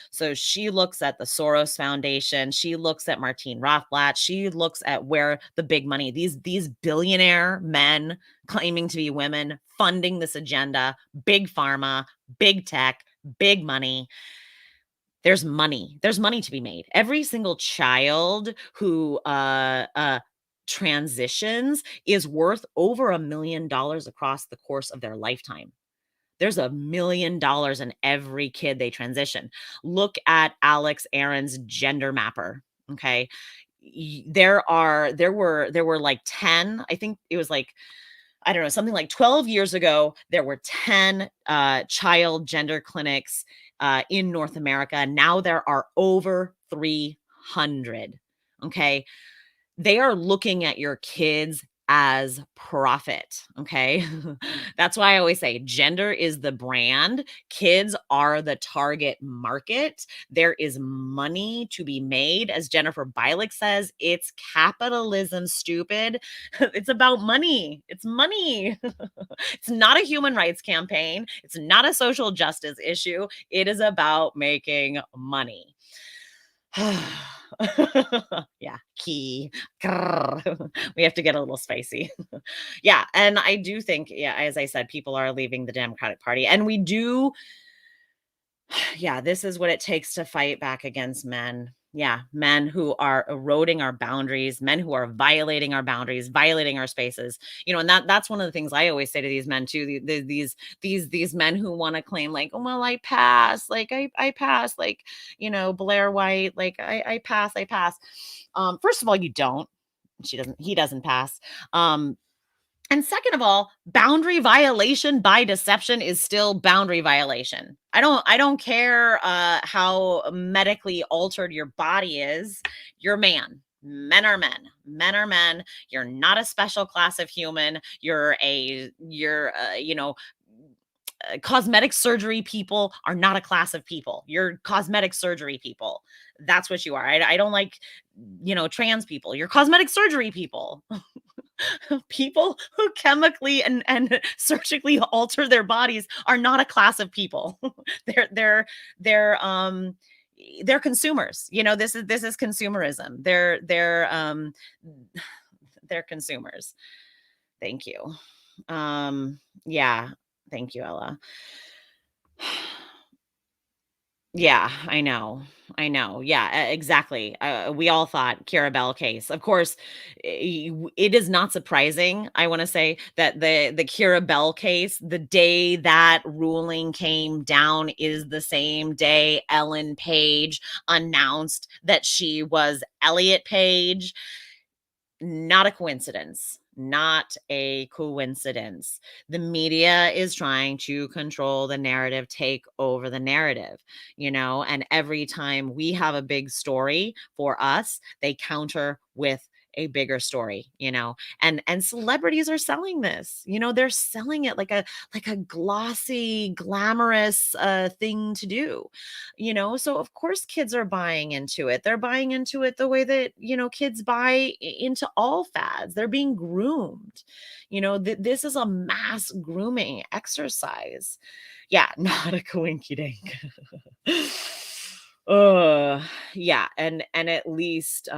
So she looks at the Soros Foundation, she looks at Martine Rothblatt, she looks at where the big money, these billionaire men claiming to be women, funding this agenda, big pharma, big tech, big money. There's money to be made. Every single child who transitions is worth over $1 million across the course of their lifetime. There's $1 million in every kid they transition. Look at Alex Aaron's gender mapper. Okay. There were like 10, I think it was like, I don't know, something like 12 years ago, there were 10 child gender clinics in North America. Now there are over 300. Okay. They are looking at your kids as profit. Okay. That's why I always say gender is the brand, kids are the target market. There is money to be made. As Jennifer Bialik says, it's capitalism, stupid. It's about money. It's money. It's not a human rights campaign. It's not a social justice issue. It is about making money. Yeah, key. Grrr. We have to get a little spicy. Yeah, and I do think, yeah, as I said, people are leaving the Democratic Party, and we do. Yeah, this is what it takes to fight back against men. Yeah, men who are eroding our boundaries, men who are violating our boundaries, violating our spaces. And that's one of the things I always say to these men too. These men who want to claim like, oh well, I pass, like I pass, like Blair White, like I pass, I pass. First of all, you don't. He doesn't pass. And second of all, boundary violation by deception is still boundary violation. I don't care how medically altered your body is. You're a man. Men are men. Men are men. You're not a special class of human. Cosmetic surgery people are not a class of people. You're cosmetic surgery people. That's what you are. I don't like, trans people. You're cosmetic surgery people. People who chemically and surgically alter their bodies are not a class of people. They're they're consumers. This is consumerism. They're consumers. Thank you. Yeah, thank you, Ella. Yeah, I know. I know. Yeah, exactly. We all thought Kira Bell case. Of course, it is not surprising. I want to say that the Kira Bell case, the day that ruling came down, is the same day Ellen Page announced that she was Elliot Page. Not a coincidence. Not a coincidence. The media is trying to control the narrative, take over the narrative, and every time we have a big story for us, they counter with a bigger story, and celebrities are selling this. They're selling it like a glossy, glamorous thing to do. So of course kids are buying into it. They're buying into it the way that, kids buy into all fads. They're being groomed. This is a mass grooming exercise. Yeah, not a coinky dink. uh yeah, and at least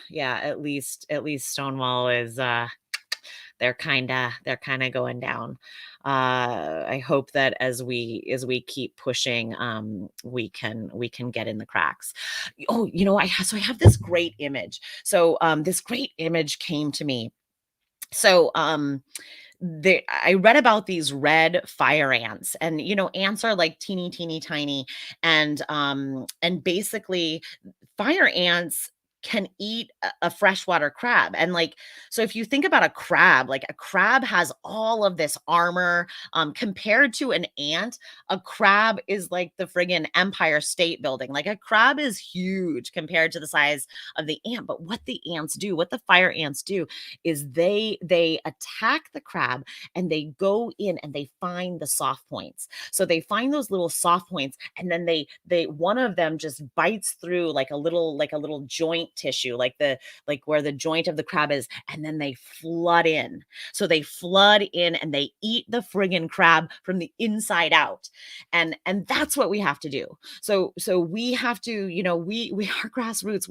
yeah, at least Stonewall is they're kind of going down. I hope that as we keep pushing, we can get in the cracks. Oh, so I have this great image. So this great image came to me. So I read about these red fire ants, and ants are like teeny tiny, and basically fire ants can eat a freshwater crab. And so if you think about a crab, like a crab has all of this armor, compared to an ant. A crab is like the friggin' Empire State Building. Like a crab is huge compared to the size of the ant. But what the ants do, what the fire ants do, is they attack the crab, and they go in and they find the soft points. So they find those little soft points, and then they one of them just bites through like a little joint tissue, like where the joint of the crab is, and then they flood in. So they flood in and they eat the friggin' crab from the inside out. And that's what we have to do. So we have to, we are grassroots.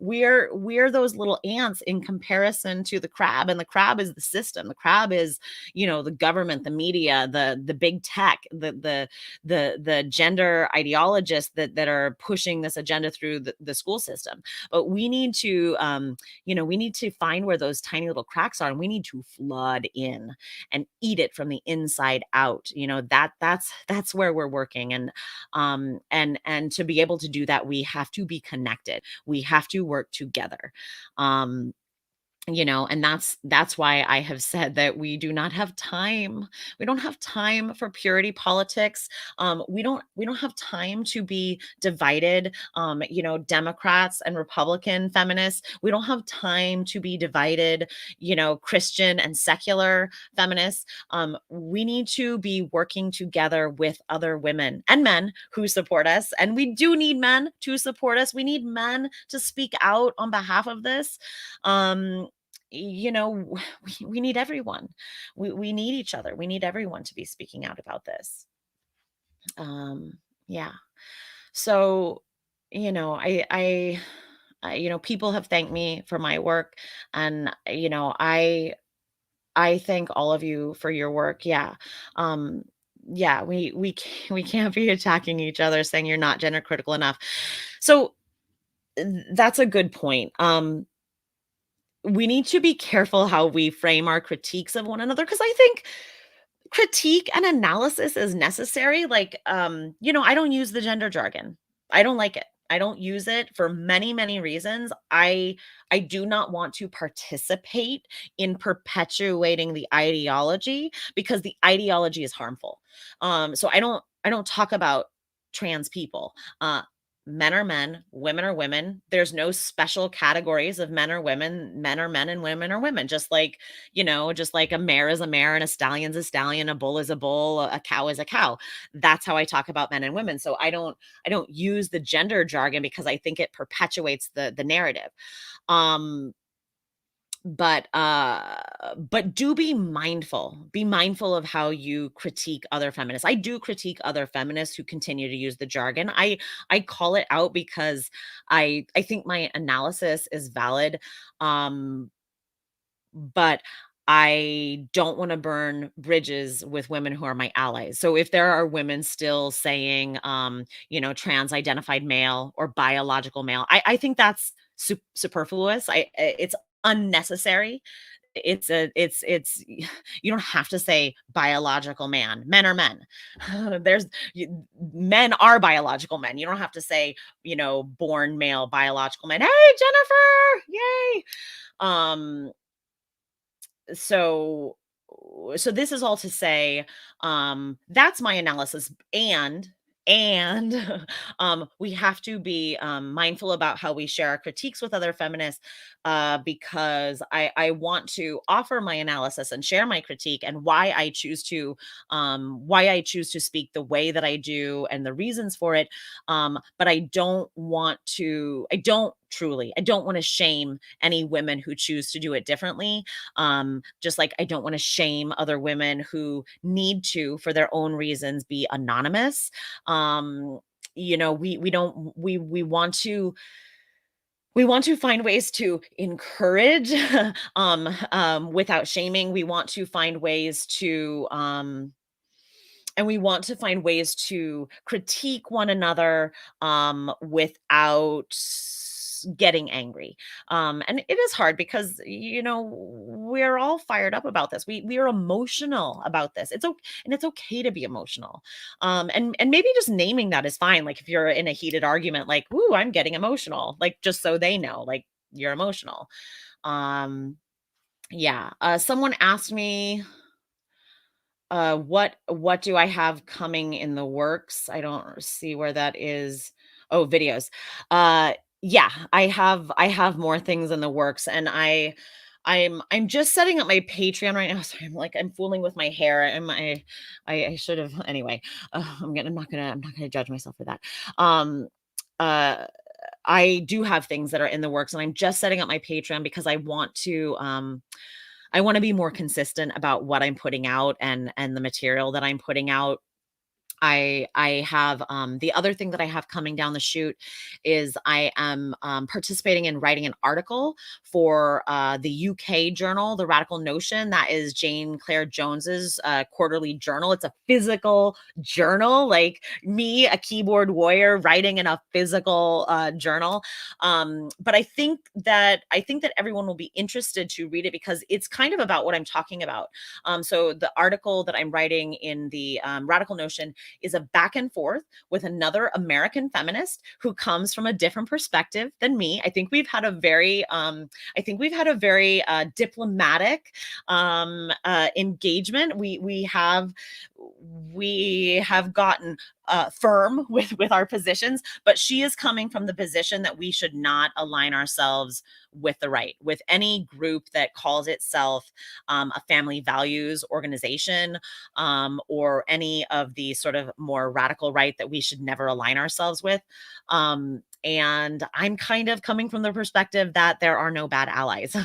We're those little ants in comparison to the crab, and the crab is the system. The crab is, the government, the media, the big tech, the gender ideologists that are pushing this agenda through the school system. But we need to find where those tiny little cracks are, and we need to flood in and eat it from the inside out. That's where we're working. And to be able to do that, we have to be connected. We have to work together. And that's why I have said that we do not have time. We don't have time for purity politics. We don't have time to be divided. Democrats and Republican feminists. We don't have time to be divided. Christian and secular feminists. We need to be working together with other women and men who support us, and we do need men to support us. We need men to speak out on behalf of this. um you know we need everyone. We need each other. We need everyone to be speaking out about this. Yeah. So people have thanked me for my work, and I thank all of you for your work. Yeah. Yeah, we can't be attacking each other saying you're not gender critical enough. So that's a good point. We need to be careful how we frame our critiques of one another, because I think critique and analysis is necessary. I don't use the gender jargon. I don't like it. I don't use it for many, many reasons. I do not want to participate in perpetuating the ideology, because the ideology is harmful. So I don't talk about trans people. Men are men, women are women. There's no special categories of men or women. Men are men and women are women. Just like a mare is a mare and a stallion's a stallion, a bull is a bull, a cow is a cow. That's how I talk about men and women. So I don't use the gender jargon, because I think it perpetuates the narrative. Um but do be mindful. Be mindful of how you critique other feminists. I do critique other feminists who continue to use the jargon. I call it out because I think my analysis is valid. Um but I don't want to burn bridges with women who are my allies. So if there are women still saying, trans identified male or biological male, I think that's superfluous. It's unnecessary. It's you don't have to say biological man. Men are men. Men are biological men. You don't have to say, born male biological men. Hey, Jennifer! Yay! Um, so so this is all to say, that's my analysis. And And we have to be mindful about how we share our critiques with other feminists, because I want to offer my analysis and share my critique and why I choose to speak the way that I do and the reasons for it. But I don't want to shame any women who choose to do it differently. Just like I don't want to shame other women who need to, for their own reasons, be anonymous. um we don't we want to find ways to encourage without shaming. We want to find ways to and we want to find ways to critique one another without getting angry. And it is hard because we're all fired up about this. We are emotional about this. It's okay, and it's okay to be emotional. And maybe just naming that is fine. Like if you're in a heated argument, like, "Ooh, I'm getting emotional," like just so they know, like you're emotional. Um, yeah. Someone asked me, what do I have coming in the works? I don't see where that is. Oh, videos. Uh, yeah, I have more things in the works, and I'm just setting up my Patreon right now. Sorry, I'm fooling with my hair, and I should have anyway. I'm not gonna judge myself for that. Um, uh, I do have things that are in the works, and I'm just setting up my Patreon because I want to be more consistent about what I'm putting out and the material that I'm putting out. I have the other thing that I have coming down the chute is I am participating in writing an article for the UK journal, The Radical Notion. That is Jane Claire Jones's quarterly journal. It's a physical journal, like me, a keyboard warrior, writing in a physical journal. But I think that everyone will be interested to read it because it's kind of about what I'm talking about. So the article that I'm writing in the Radical Notion is a back and forth with another American feminist who comes from a different perspective than me. I think we've had a very diplomatic engagement. We have gotten firm with our positions, but she is coming from the position that we should not align ourselves with the right, with any group that calls itself a family values organization, or any of the sort of more radical right that we should never align ourselves with. And I'm kind of coming from the perspective that there are no bad allies.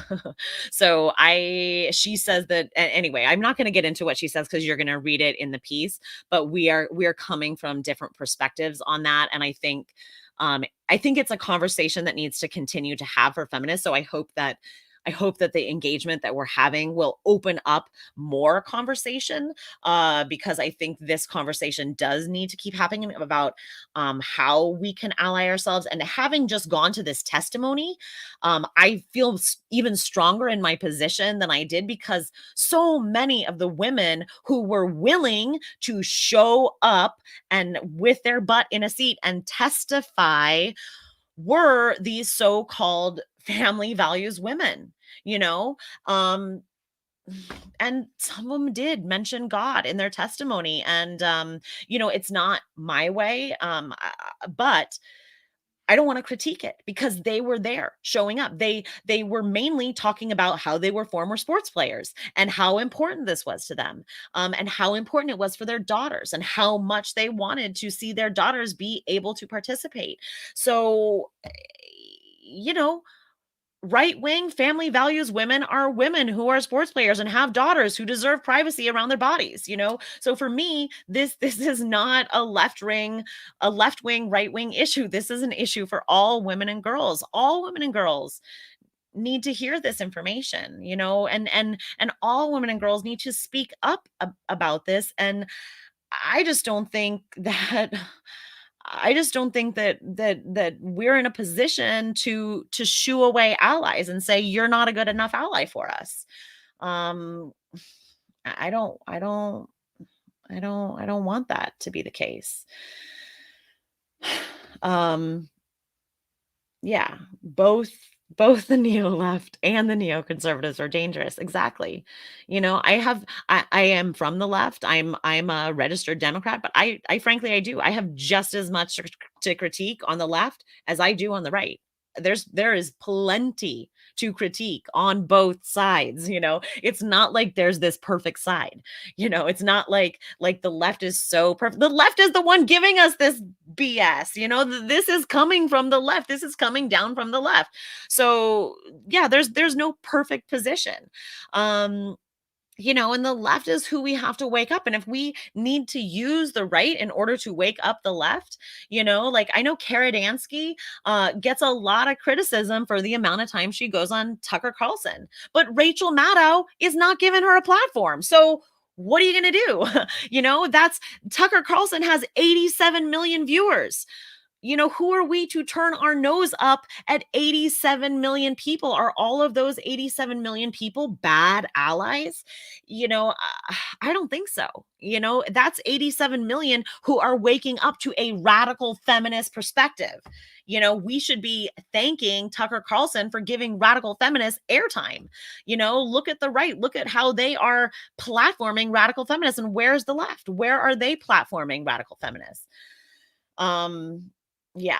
She says that anyway, I'm not going to get into what she says because you're going to read it in the piece, but we are coming from different perspectives on that. And I think it's a conversation that needs to continue to have for feminists. So I hope that the engagement that we're having will open up more conversation, because I think this conversation does need to keep happening about how we can ally ourselves. And having just gone to this testimony, I feel even stronger in my position than I did because so many of the women who were willing to show up and with their butt in a seat and testify were these so-called family values women, you know? Um, and some of them did mention God in their testimony. And it's not my way. But I don't want to critique it because they were there showing up. They were mainly talking about how they were former sports players and how important this was to them, and how important it was for their daughters and how much they wanted to see their daughters be able to participate. So, you know, right wing family values women are women who are sports players and have daughters who deserve privacy around their bodies. So for me, this is not a left wing, right wing issue. This is an issue for all women and girls. All women and girls need to hear this information, and all women and girls need to speak up about this. And I just don't think that I just don't think that we're in a position to shoo away allies and say you're not a good enough ally for us. Um, I don't want that to be the case. Um, yeah, both. Both the neo-left and the neoconservatives are dangerous, exactly. I am from the left, I'm a registered Democrat, but I frankly, I have just as much to critique on the left as I do on the right. There is plenty to critique on both sides, It's not like there's this perfect side, It's not like the left is so perfect. The left is the one giving us this BS, this is coming from the left. This is coming down from the left. So, yeah, there's no perfect position. Um, and the left is who we have to wake up. And if we need to use the right in order to wake up the left, like I know Kara Dansky gets a lot of criticism for the amount of time she goes on Tucker Carlson, but Rachel Maddow is not giving her a platform. So what are you going to do? That's Tucker Carlson has 87 million viewers. Who are we to turn our nose up at 87 million people? Are all of those 87 million people bad allies? I don't think so. That's 87 million who are waking up to a radical feminist perspective. We should be thanking Tucker Carlson for giving radical feminists airtime. Look at the right, look at how they are platforming radical feminists. And where's the left? Where are they platforming radical feminists? Um, yeah,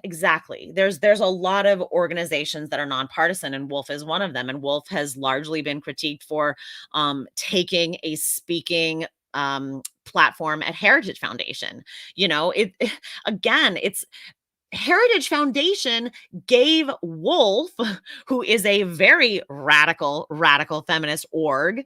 exactly. There's a lot of organizations that are nonpartisan, and Wolf is one of them. And Wolf has largely been critiqued for taking a speaking platform at Heritage Foundation. Again, it's Heritage Foundation gave Wolf, who is a very radical feminist org,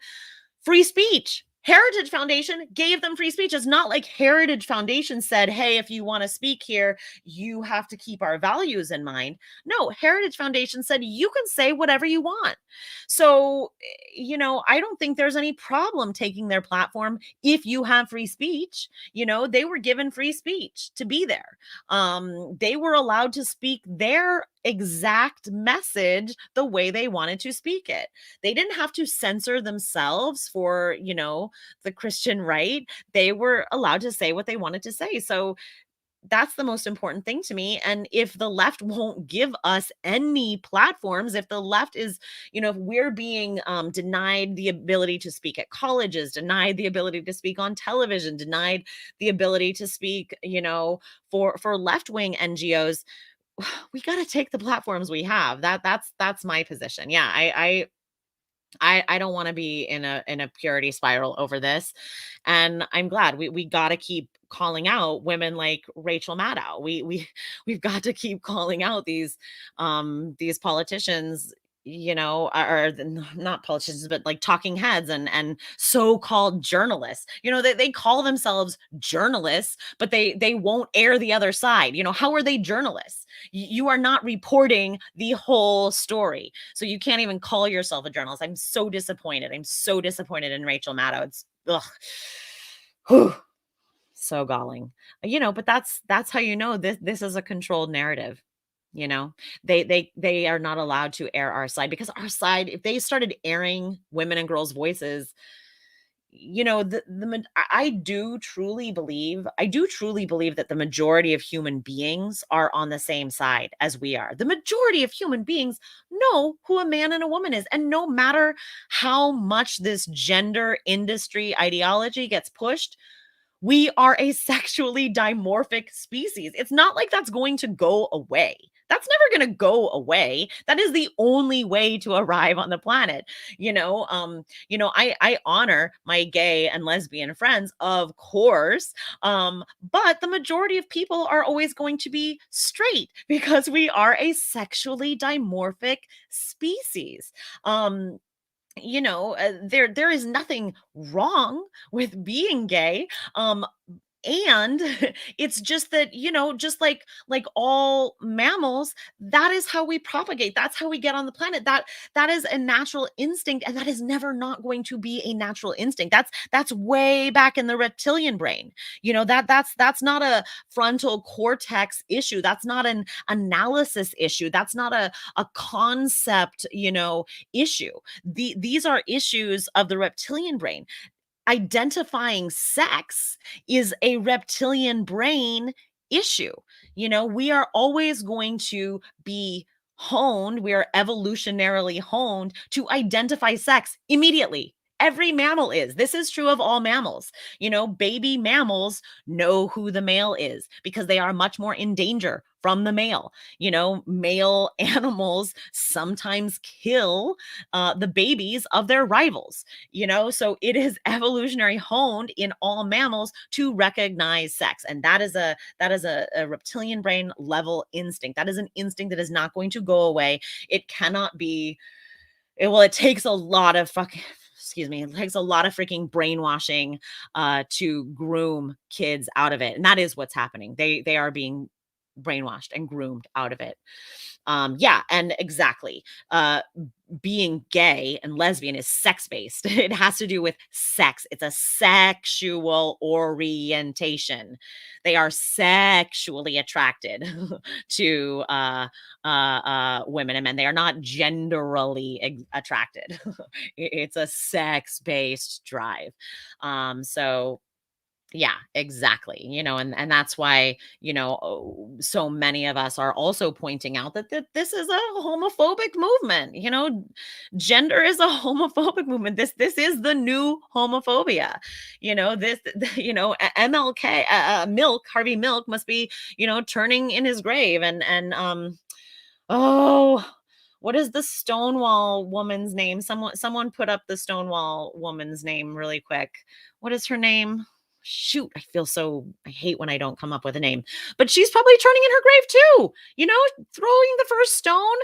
free speech. Heritage Foundation gave them free speech. It's not like Heritage Foundation said, hey, if you want to speak here, you have to keep our values in mind. No, Heritage Foundation said, you can say whatever you want. So, I don't think there's any problem taking their platform if you have free speech. They were given free speech to be there. They were allowed to speak their exact message the way they wanted to speak it. They didn't have to censor themselves for, the Christian right. They were allowed to say what they wanted to say. So that's the most important thing to me. And if the left won't give us any platforms, if the left is, if we're being denied the ability to speak at colleges, denied the ability to speak on television, denied the ability to speak, for left wing NGOs, we got to take the platforms we have. That's my position. Yeah, I don't want to be in a purity spiral over this, and I'm glad we got to keep calling out women like Rachel Maddow. We've got to keep calling out these politicians, not politicians, but like talking heads and so-called journalists. They call themselves journalists, but they won't air the other side. How are they journalists? You are not reporting the whole story. So you can't even call yourself a journalist. I'm so disappointed. I'm so disappointed in Rachel Maddow. It's ugh. Whew, so galling. But that's how this is a controlled narrative. You know, they are not allowed to air our side, because our side, if they started airing women and girls' voices, I do truly believe that the majority of human beings are on the same side as we are. The majority of human beings know who a man and a woman is. And no matter how much this gender industry ideology gets pushed, we are a sexually dimorphic species. It's not like that's going to go away. That's never going to go away. That is the only way to arrive on the planet. I honor my gay and lesbian friends, of course. But the majority of people are always going to be straight because we are a sexually dimorphic species. There is nothing wrong with being gay. And it's just that, just like all mammals, that is how we propagate. That's how we get on the planet. That is a natural instinct, and that is never not going to be a natural instinct. That's way back in the reptilian brain. That's not a frontal cortex issue. That's not an analysis issue. That's not a concept, issue. These are issues of the reptilian brain. Identifying sex is a reptilian brain issue. We are always going to be we are evolutionarily honed to identify sex immediately. Every mammal is. This is true of all mammals. Baby mammals know who the male is because they are much more in danger from the male. Male animals sometimes kill the babies of their rivals. So it is evolutionary honed in all mammals to recognize sex, and that is a reptilian brain level instinct. That is an instinct that is not going to go away. It cannot be. It takes a lot of fucking excuse me, it takes a lot of freaking brainwashing to groom kids out of it. And that is what's happening. They are being brainwashed and groomed out of it. Yeah, and exactly. Being gay and lesbian is sex based. It has to do with sex. It's a sexual orientation. They are sexually attracted to women and men. They are not genderally attracted. It's a sex based drive. So yeah, exactly. And that's why, so many of us are also pointing out that this is a homophobic movement. Gender is a homophobic movement. This is the new homophobia. This, MLK, Milk, Harvey Milk must be, turning in his grave. Oh, what is the Stonewall woman's name? Someone put up the Stonewall woman's name really quick. What is her name? Shoot, I hate when I don't come up with a name. But she's probably turning in her grave too. Throwing the first stone,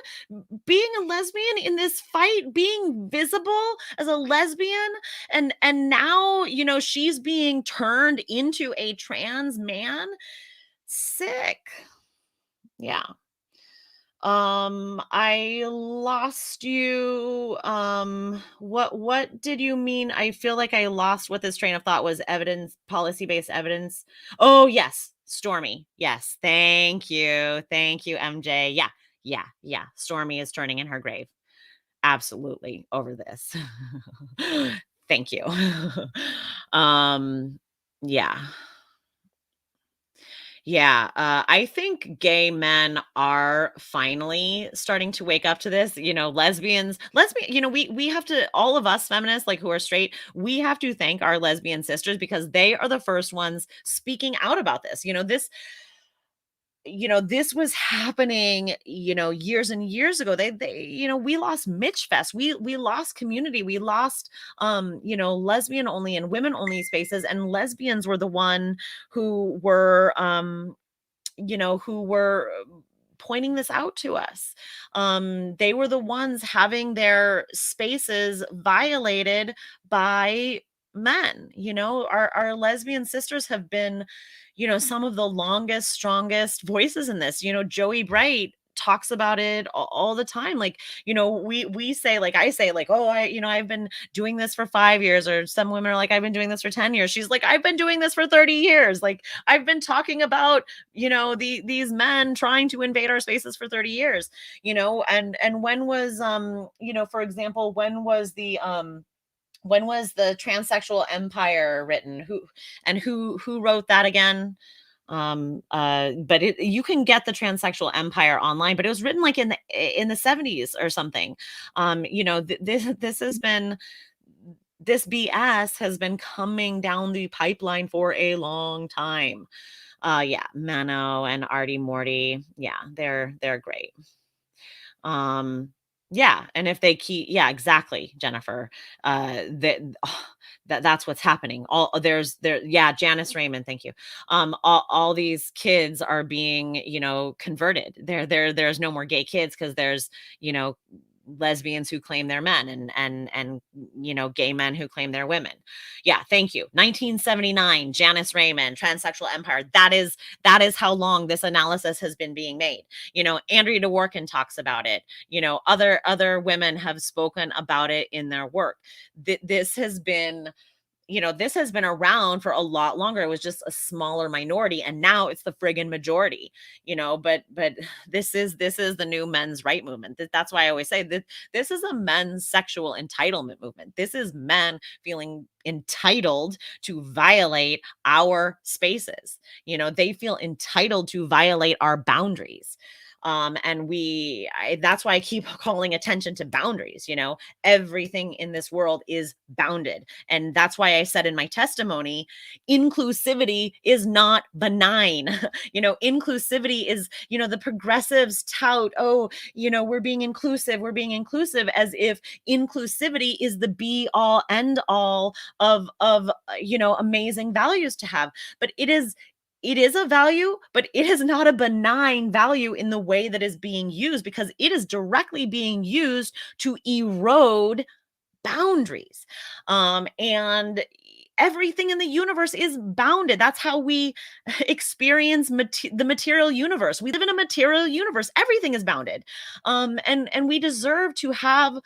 being a lesbian in this fight, being visible as a lesbian, and now, she's being turned into a trans man. Sick. Yeah. I lost you. What did you mean? I feel like I lost what this train of thought was. Evidence, policy-based evidence. Oh, yes, Stormy. Yes. Thank you. Thank you, MJ. Yeah. Yeah. Yeah. Stormy is turning in her grave. Absolutely over this. Thank you. um, yeah. Yeah, I think gay men are finally starting to wake up to this. We have to, all of us feminists, like who are straight, we have to thank our lesbian sisters because they are the first ones speaking out about this. This was happening, years and years ago. We lost Mitch Fest. We lost community. We lost, lesbian only and women only spaces. And lesbians were the one who were pointing this out to us. They were the ones having their spaces violated by men. Our lesbian sisters have been, some of the longest, strongest voices in this. Joey Bright talks about it all the time. Like, we say, like I say, like, oh, I've been doing this for 5 years, or some women are like, I've been doing this for 10 years. She's like, I've been doing this for 30 years. Like, I've been talking about, these men trying to invade our spaces for 30 years. And when was, for example, when was the transsexual empire written? Who wrote that again? But you can get the transsexual empire online, but it was written like in the 70s or something. This BS has been coming down the pipeline for a long time. Yeah, Mano and Artie Morty, yeah, they're great. Um, yeah, and if they keep, yeah, exactly, Jennifer. That that's what's happening. Yeah, Janice Raymond, thank you. All these kids are being, converted. There's no more gay kids because there's, lesbians who claim they're men, and gay men who claim they're women. Yeah, thank you. 1979, Janice Raymond, transsexual empire. That is how long this analysis has been being made. Andrea DeWorkin talks about it. Other women have spoken about it in their work. This has been around for a lot longer. It was just a smaller minority, and now it's the friggin' majority. But this is the new men's right movement. That's why I always say that this is a men's sexual entitlement movement. This is men feeling entitled to violate our spaces. They feel entitled to violate our boundaries. And that's why I keep calling attention to boundaries. Everything in this world is bounded. And that's why I said in my testimony, inclusivity is not benign. Inclusivity is, the progressives tout, oh, we're being inclusive, as if inclusivity is the be all end all of amazing values to have. But it is a value, but it is not a benign value in the way that is being used, because it is directly being used to erode boundaries. And everything in the universe is bounded. That's how we experience the material universe. We live in a material universe. Everything is bounded. And we deserve to have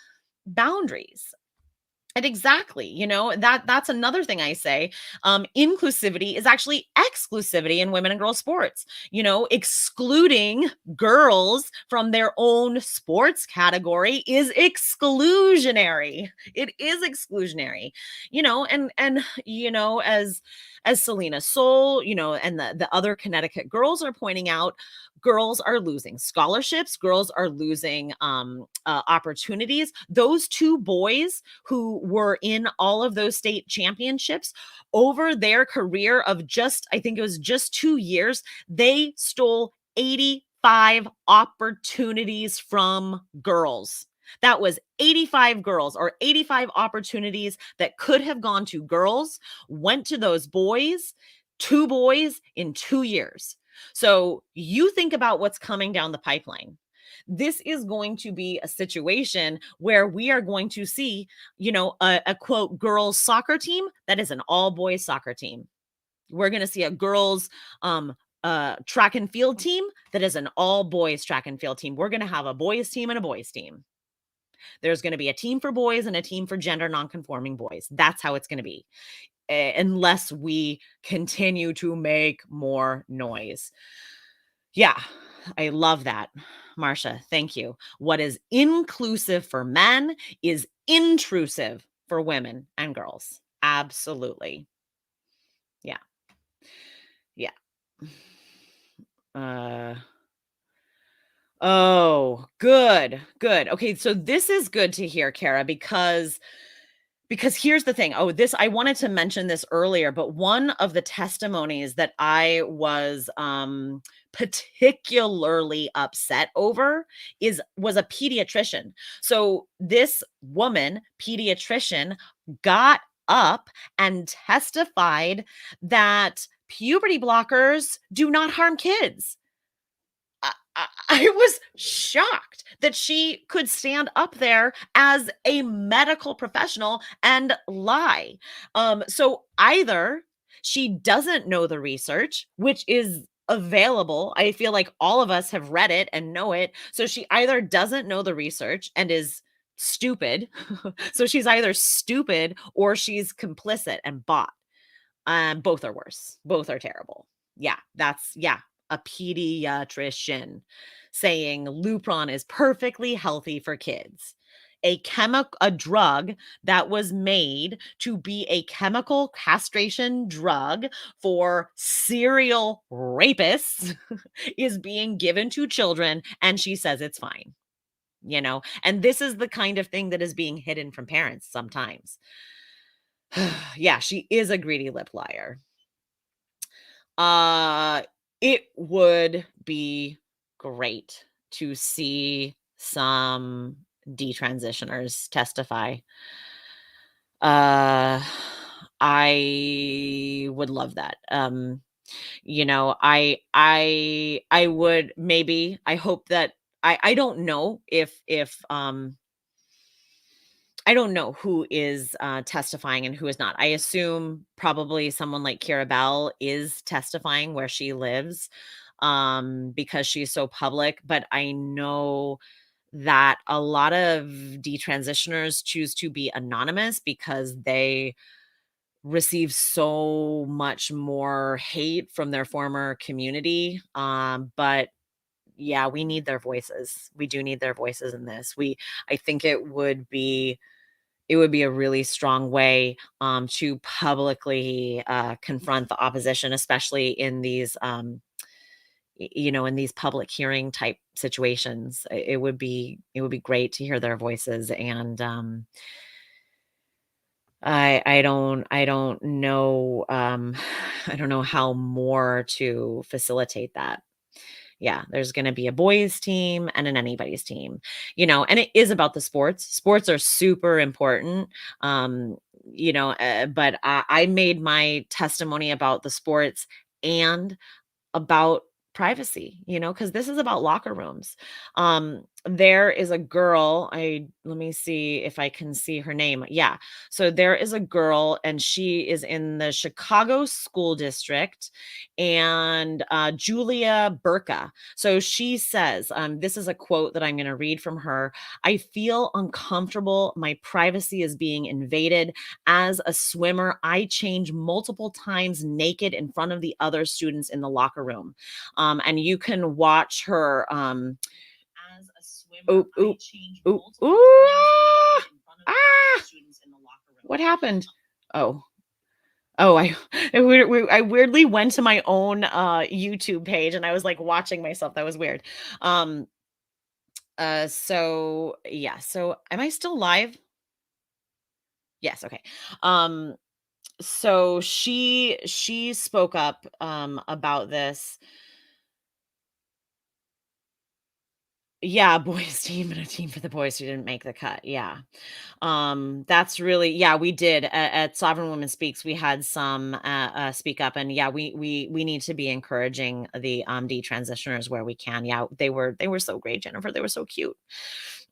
boundaries. And exactly, that's another thing I say. Inclusivity is actually exclusivity in women and girls sports. Excluding girls from their own sports category is exclusionary. It is exclusionary. As Selena Soul, and the other Connecticut girls are pointing out, girls are losing scholarships, girls are losing opportunities. Those two boys who were in all of those state championships, over their career of I think it was just 2 years, they stole 85 opportunities from girls. That was 85 girls, or 85 opportunities that could have gone to girls, went to those boys, two boys in 2 years. So you think about what's coming down the pipeline. This is going to be a situation where we are going to see, a quote, girls soccer team that is an all boys soccer team. We're going to see a girls track and field team that is an all boys track and field team. We're going to have a boys team and a boys team. There's going to be a team for boys and a team for gender nonconforming boys. That's how it's going to be, unless we continue to make more noise. Yeah, I love that. Marcia, thank you. What is inclusive for men is intrusive for women and girls. Absolutely. Yeah. Yeah. Oh, good. Good. Okay, so this is good to hear, Kara, because here's the thing. Oh, I wanted to mention this earlier, but one of the testimonies that I was particularly upset over was a pediatrician. So this woman, pediatrician, got up and testified that puberty blockers do not harm kids. I was shocked that she could stand up there as a medical professional and lie. So either she doesn't know the research, which is available. I feel like all of us have read it and know it. So she either doesn't know the research and is stupid. So she's either stupid or she's complicit and bought. Both are worse. Both are terrible. Yeah, a pediatrician saying Lupron is perfectly healthy for kids. A drug that was made to be a chemical castration drug for serial rapists is being given to children, and she says it's fine. And this is the kind of thing that is being hidden from parents sometimes. Yeah, she is a greedy lip liar. It would be great to see some detransitioners testify. I would love that. I would, maybe, I hope that I don't know if I don't know who is testifying and who is not. I assume probably someone like Kira Bell is testifying where she lives, because she's so public. But I know that a lot of detransitioners choose to be anonymous because they receive so much more hate from their former community. But yeah, we need their voices. We do need their voices in this. I think it would be a really strong way to publicly confront the opposition, especially in these in these public hearing type situations. It would be great to hear their voices, and I don't know, I don't know how more to facilitate that. Yeah, there's gonna be a boys team and an anybody's team, and it is about the sports. Sports are super important, um, but I made my testimony about the sports and about privacy, because this is about locker rooms. There is a girl, let me see if I can see her name. Yeah. So there is a girl, and she is in the Chicago school district, and Julia Burka. So she says, this is a quote that I'm going to read from her. "I feel uncomfortable. My privacy is being invaded. As a swimmer, I change multiple times naked in front of the other students in the locker room." And you can watch her. As a swimmer, I change multiple times naked in front of the other students in the locker room. What happened? Oh. Oh, I weirdly went to my own YouTube page, and I was like watching myself. That was weird. Um, so yeah, so am I still live? Yes, okay. Um, so she spoke up about this. Yeah, boys team and a team for the boys who didn't make the cut. Yeah. That's really, yeah, we did at Sovereign Women Speaks. We had some speak up, and yeah, we need to be encouraging the detransitioners where we can. Yeah, they were so great, Jennifer. They were so cute.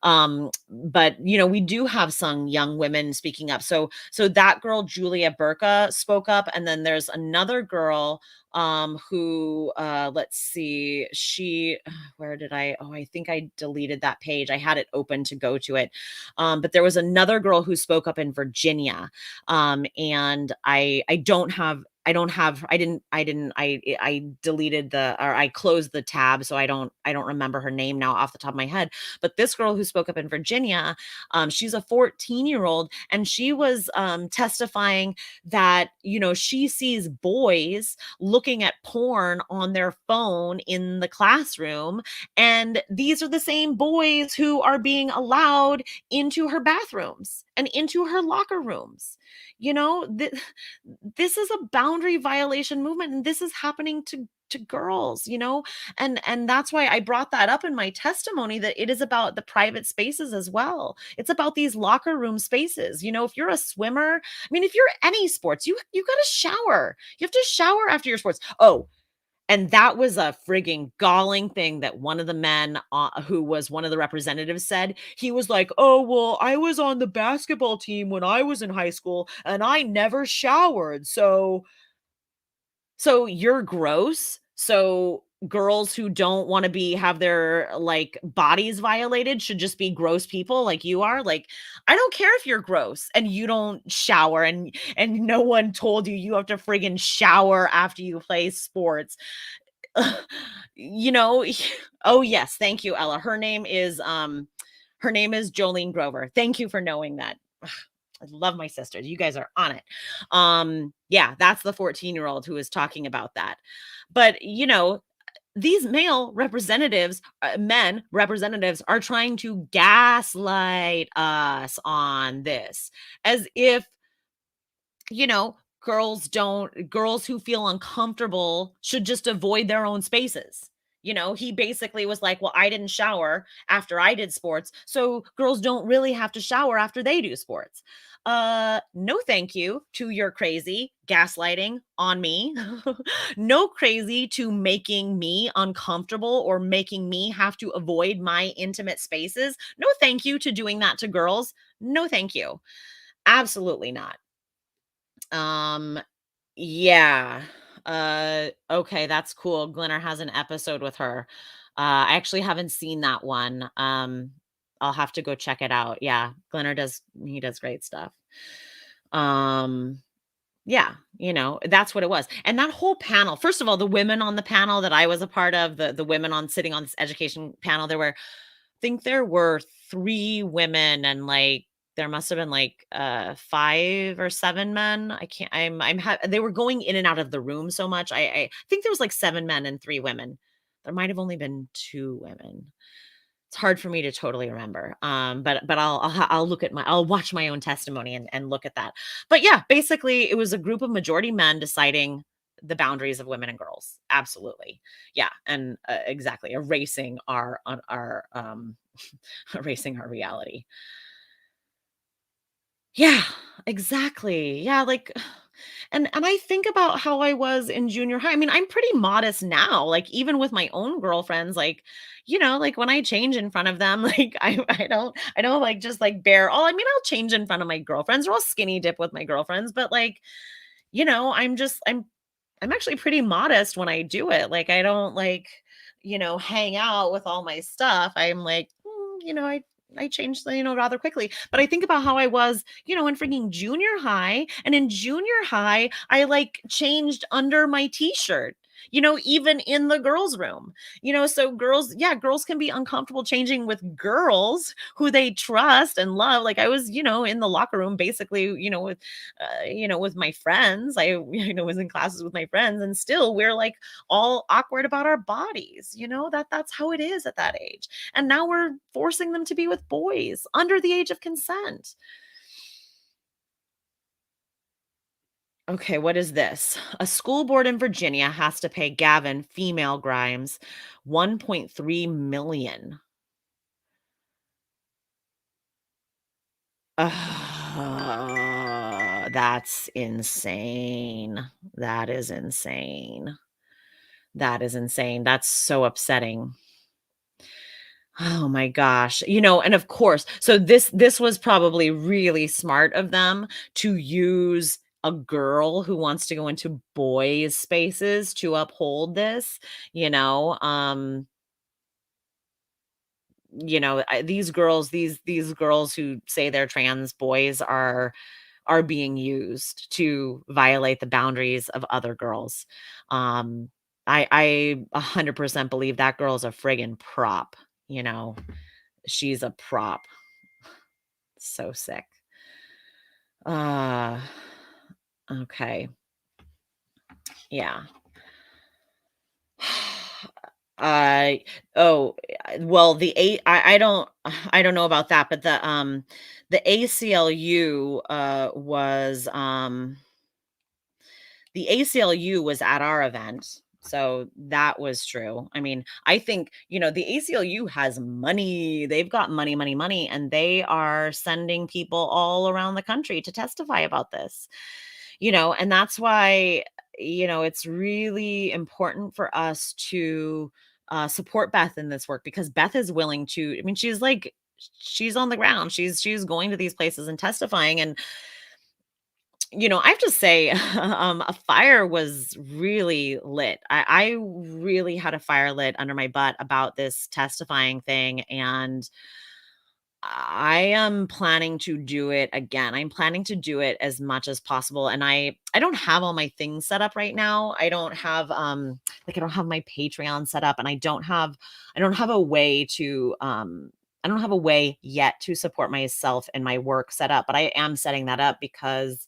But we do have some young women speaking up. So that girl Julia Burka spoke up, and then there's another girl who let's see, she where did I oh, I think I deleted that page. I had it open to go to it. But there was another girl who spoke up in Virginia. And I deleted or I closed the tab, so I don't remember her name now off the top of my head. But this girl who spoke up in Virginia, she's a 14-year-old, and she was testifying that she sees boys looking at porn on their phone in the classroom, and these are the same boys who are being allowed into her bathrooms and into her locker rooms. You know, this is a boundary violation movement, and this is happening to girls, and that's why I brought that up in my testimony, that it is about the private spaces as well. It's about these locker room spaces. If you're a swimmer, I mean, if you're any sports, you got to shower. You have to shower after your sports. Oh, and that was a frigging galling thing that one of the men, who was one of the representatives, said. He was like, "Oh, well, I was on the basketball team when I was in high school, and I never showered. So you're gross. So girls who don't want to have their like bodies violated should just be gross people like you are. Like, I don't care if you're gross and you don't shower, and no one told you have to friggin' shower after you play sports." you know oh yes, thank you, Ella. Her name is Jolene Grover. Thank you for knowing that. I love my sisters. You guys are on it. Yeah, that's the 14-year-old who is talking about that. But these male representatives, men representatives, are trying to gaslight us on this, as if girls who feel uncomfortable should just avoid their own spaces. He basically was like, "Well, I didn't shower after I did sports, so girls don't really have to shower after they do sports." No, thank you to your crazy gaslighting on me. No crazy to making me uncomfortable or making me have to avoid my intimate spaces. No, thank you to doing that to girls. No, thank you. Absolutely not. Um, yeah. Okay, that's cool. Glenner has an episode with her. I actually haven't seen that one. I'll have to go check it out. Yeah, Glenner he does great stuff. Um, yeah, that's what it was. And that whole panel, first of all, the women on the panel that I was a part of, the women sitting on this education panel, think there were 3 women, and, like, there must have been, like, 5 or 7 men. I can't I'm they were going in and out of the room so much. I think there was, like, 7 men and 3 women. There might have only been 2 women. It's hard for me to totally remember. But I'll look at I'll watch my own testimony and look at that. But yeah, basically it was a group of majority men deciding the boundaries of women and girls. Absolutely. Yeah, and exactly erasing our erasing our reality. Yeah, exactly. Yeah, like and I think about how I was in junior high. I mean, I'm pretty modest now, like even with my own girlfriends, like, like when I change in front of them, like I don't like just like bare all I mean, I'll change in front of my girlfriends or I'll skinny dip with my girlfriends, but like, I'm actually pretty modest when I do it. Like I don't like, hang out with all my stuff. I'm like, I changed, rather quickly. But I think about how I was, in freaking junior high. And in junior high, I like changed under my t-shirt. Even in the girls' room, so girls, yeah, girls can be uncomfortable changing with girls who they trust and love. Like I was, in the locker room, basically, with my friends. I, was in classes with my friends, and still we're like all awkward about our bodies. That's how it is at that age. And now we're forcing them to be with boys under the age of consent. Okay, what is this? A school board in Virginia has to pay Gavin, female Grimes, 1.3 million. That's insane. That is insane. That is insane. That's so upsetting. Oh my gosh. And of course, so this was probably really smart of them to use a girl who wants to go into boys' spaces to uphold this, you know. These girls who say they're trans boys are being used to violate the boundaries of other girls. Um I 100% believe that girl's a friggin' prop, you know. She's a prop. So sick. Uh, okay. Yeah. I oh, well, I don't know about that, but the ACLU the ACLU was at our event. So that was true. I mean, I think, the ACLU has money. They've got money, money, money, and they are sending people all around the country to testify about this. And that's why, it's really important for us to support Beth in this work, because Beth is willing to, I mean, she's on the ground. She's going to these places and testifying. And I have to say, a fire was really lit. I really had a fire lit under my butt about this testifying thing, and I am planning to do it again. I'm planning to do it as much as possible, and I don't have all my things set up right now. I don't have I don't have my Patreon set up, and I don't have a way to I don't have a way yet to support myself and my work set up, but I am setting that up because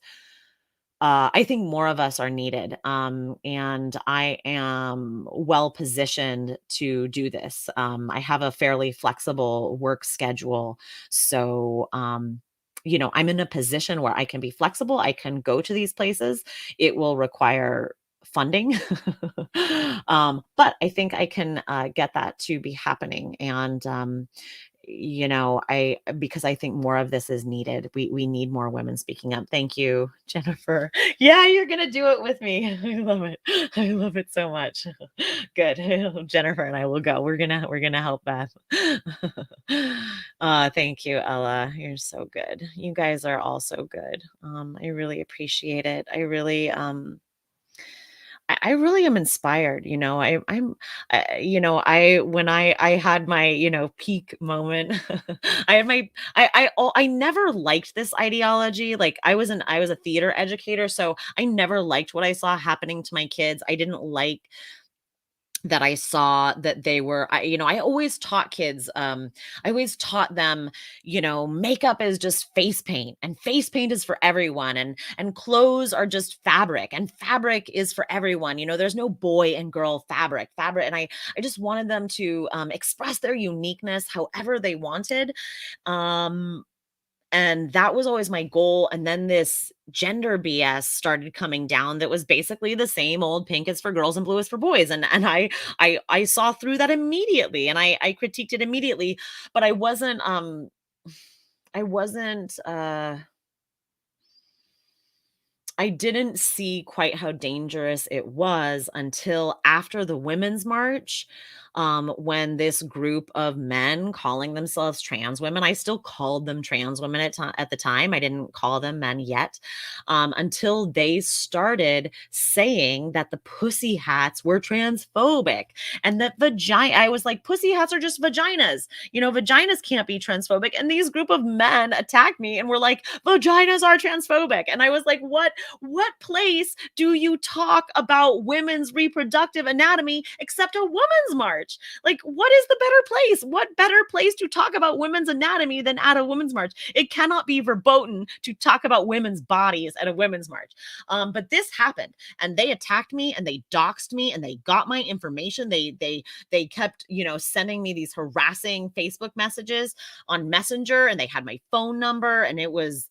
I think more of us are needed. And I am well positioned to do this. I have a fairly flexible work schedule. So, I'm in a position where I can be flexible. I can go to these places. It will require funding. But I think I can get that to be happening. And, I because I think more of this is needed. We need more women speaking up. Thank you, Jennifer. Yeah, you're gonna do it with me. I love it. I love it so much. Good. Jennifer and I will go. We're gonna help Beth. Thank you, Ella. You're so good. You guys are all so good. I really appreciate it. I really am inspired, I when I had my, peak moment, I had my I never liked this ideology. Like I was a theater educator, so I never liked what I saw happening to my kids. I didn't like that I saw that they were I always taught kids, I always taught them, makeup is just face paint, and face paint is for everyone, and clothes are just fabric, and fabric is for everyone. There's no boy and girl fabric, and I just wanted them to express their uniqueness however they wanted. Um and that was always my goal, and then this gender BS started coming down that was basically the same old pink is for girls and blue is for boys, and I saw through that immediately, and I critiqued it immediately, but I wasn't I didn't see quite how dangerous it was until after the Women's March, when this group of men calling themselves trans women, I still called them trans women at the time. I didn't call them men yet, until they started saying that the pussy hats were transphobic and that vagina. I was like, pussy hats are just vaginas. Vaginas can't be transphobic. And these group of men attacked me and were like, vaginas are transphobic. And I was like, what place do you talk about women's reproductive anatomy except a women's march? Like, what is the better place? What better place to talk about women's anatomy than at a women's march? It cannot be verboten to talk about women's bodies at a women's march. But this happened, and they attacked me, and they doxed me, and they got my information. They kept, sending me these harassing Facebook messages on Messenger, and they had my phone number, and it was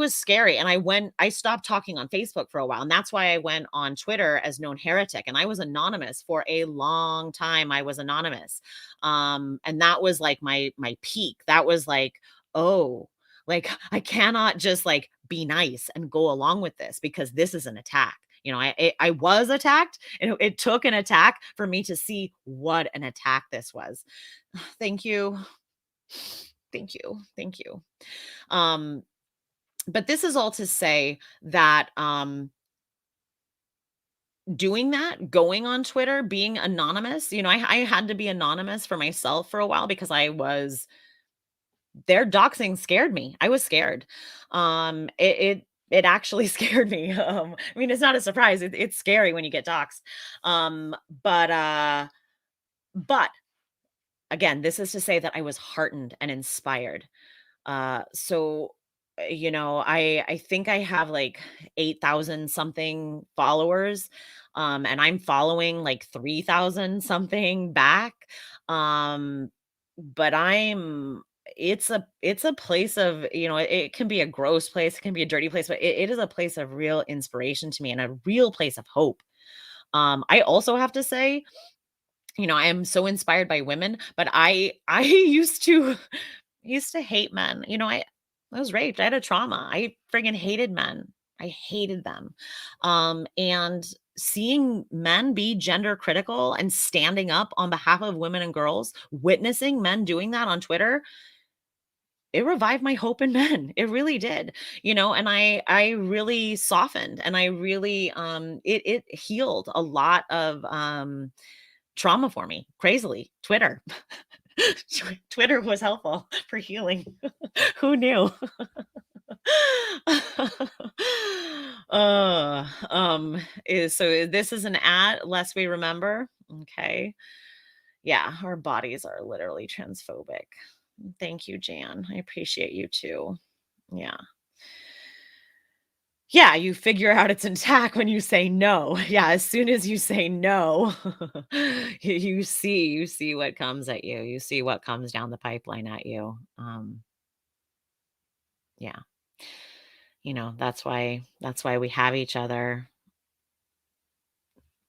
scary. And I stopped talking on Facebook for a while. And that's why I went on Twitter as known heretic. And I was anonymous for a long time. I was anonymous. And that was like my peak. That was like, oh, like I cannot just like be nice and go along with this because this is an attack. I was attacked, and it took an attack for me to see what an attack this was. Thank you. Thank you. Thank you. Um, but this is all to say that doing that, going on Twitter, being anonymous, I had to be anonymous for myself for a while because their doxing scared me. I was scared. It actually scared me. I mean, it's not a surprise. It's scary when you get doxed. Um, but uh, but again, this is to say that I was heartened and inspired. So I think I have like 8,000 something followers, and I'm following like 3,000 something back. Um, but it's a place of, it can be a gross place, it can be a dirty place, but it is a place of real inspiration to me and a real place of hope. I also have to say, I am so inspired by women, but I used to hate men. I was raped. I had a trauma. I friggin' hated men. I hated them. And seeing men be gender critical and standing up on behalf of women and girls, witnessing men doing that on Twitter, it revived my hope in men. It really did. And I really softened, and I really it healed a lot of trauma for me. Crazily. Twitter. Twitter was helpful for healing. Who knew? This is an ad, lest we remember. Okay. Yeah, our bodies are literally transphobic. Thank you, Jan. I appreciate you too. Yeah. Yeah, you figure out it's intact when you say no. Yeah, as soon as you say no, you see what comes at you. You see what comes down the pipeline at you. Yeah. That's why we have each other.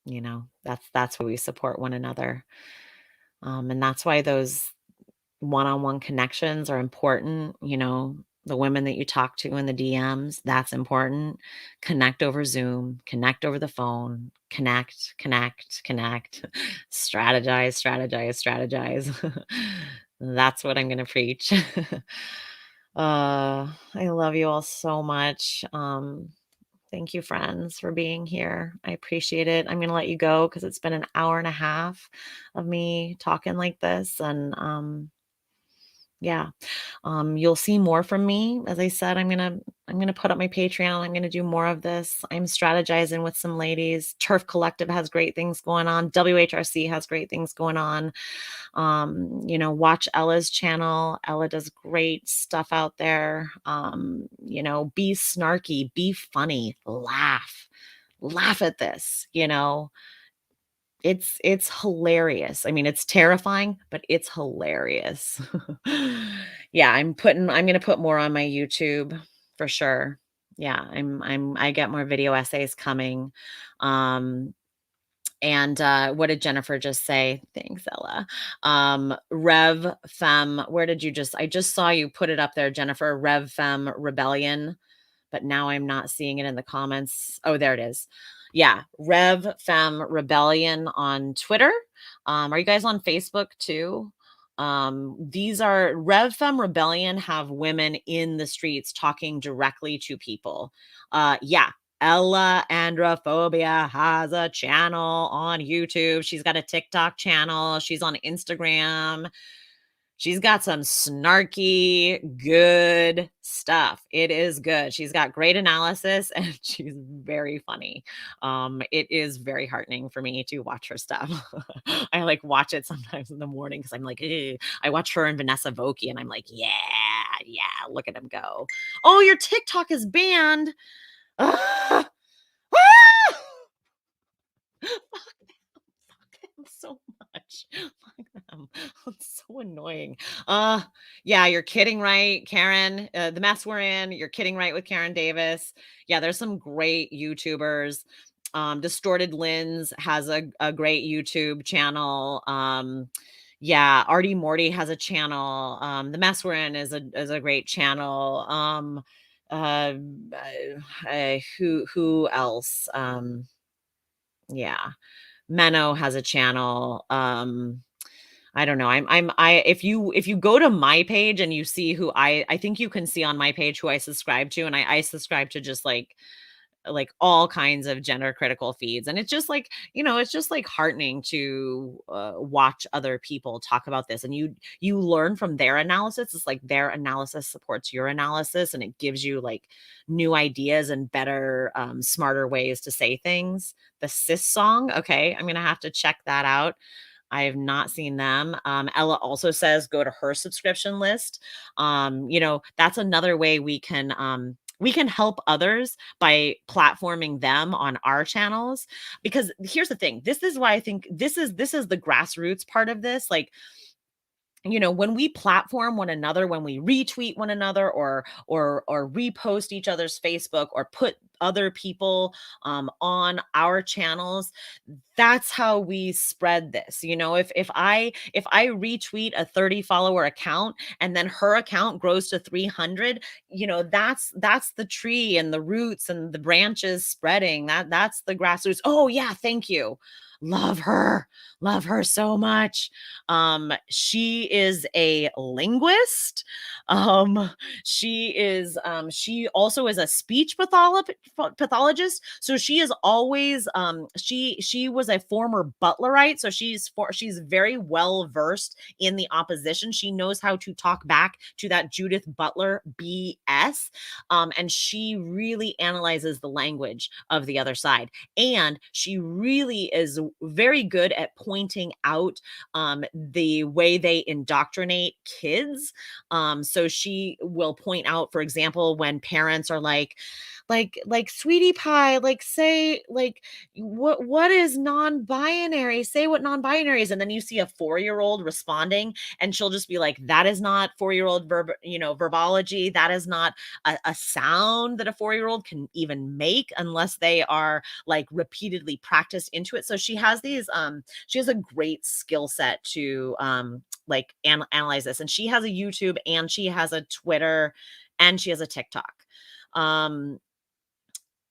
That's why we support one another. And that's why those one-on-one connections are important. The women that you talk to in the DMs, that's important. Connect over Zoom, connect over the phone, connect, strategize, strategize. That's what I'm going to preach. I love you all so much. Thank you, friends, for being here. I appreciate it. I'm going to let you go because it's been an hour and a half of me talking like this. And Yeah. You'll see more from me. As I said, I'm gonna put up my Patreon. I'm gonna do more of this. I'm strategizing with some ladies. Turf Collective has great things going on. WHRC has great things going on. Watch Ella's channel. Ella does great stuff out there. Be snarky, be funny, laugh at this. It's hilarious. I mean, it's terrifying, but it's hilarious. Yeah, I'm gonna put more on my YouTube for sure. Yeah, I get more video essays coming. Um, and what did Jennifer just say? Thanks, Ella. Rev Femme, where did you just I just saw you put it up there, Jennifer. Rev Femme Rebellion, but now I'm not seeing it in the comments. Oh, there it is. Yeah, Rev Femme Rebellion on Twitter. Are you guys on Facebook too? These are Rev Femme Rebellion have women in the streets talking directly to people. Yeah, Ella Androphobia has a channel on YouTube. She's got a TikTok channel. She's on Instagram. She's got some snarky, good stuff. It is good. She's got great analysis and she's very funny. It is very heartening for me to watch her stuff. I like watch it sometimes in the morning because I'm like, "Ugh." I watch her and Vanessa Vokey and I'm like, yeah, yeah, look at him go. Oh, your TikTok is banned. Ah! Ah! Them so much. Fuck them. It's so annoying. Uh, yeah, you're kidding, right, Karen? The mess we're in. You're kidding, right, with Karen Davis. Yeah, there's some great YouTubers. Distorted Lens has a great YouTube channel. Yeah, Artie Morty has a channel. The mess we're in is a great channel. Uh, who else? Yeah. Menno has a channel. I don't know. If you go to my page and you see who I think you can see on my page who I subscribe to, and I subscribe to just like all kinds of gender critical feeds, and it's just like it's just like heartening to watch other people talk about this, and you learn from their analysis. It's like their analysis supports your analysis, and it gives you like new ideas and better smarter ways to say things. The cis song, okay, I'm gonna have to check that out. I have not seen them. Ella also says go to her subscription list. That's another way we can help others by platforming them on our channels. Because here's the thing. This is why I think this is the grassroots part of this. Like, when we platform one another, when we retweet one another or repost each other's Facebook or put other people on our channels, that's how we spread this. If I retweet a 30 follower account and then her account grows to 300, that's the tree and the roots and the branches spreading. That's the grassroots. Oh yeah, thank you. Love her. Love her so much. She is a linguist. She also is a speech pathologist. So she is always she was a former Butlerite. So she's very well versed in the opposition. She knows how to talk back to that Judith Butler BS. And she really analyzes the language of the other side. And she really is very good at pointing out the way they indoctrinate kids. So she will point out, for example, when parents are like sweetie pie, like say like what is non-binary? Say what non-binary is, and then you see a 4-year-old responding, and she'll just be like, "That is not 4-year-old verbology. That is not a sound that a 4-year-old can even make unless they are like repeatedly practiced into it." So she has a great skill set to like analyze this, and she has a YouTube and she has a Twitter and she has a TikTok. um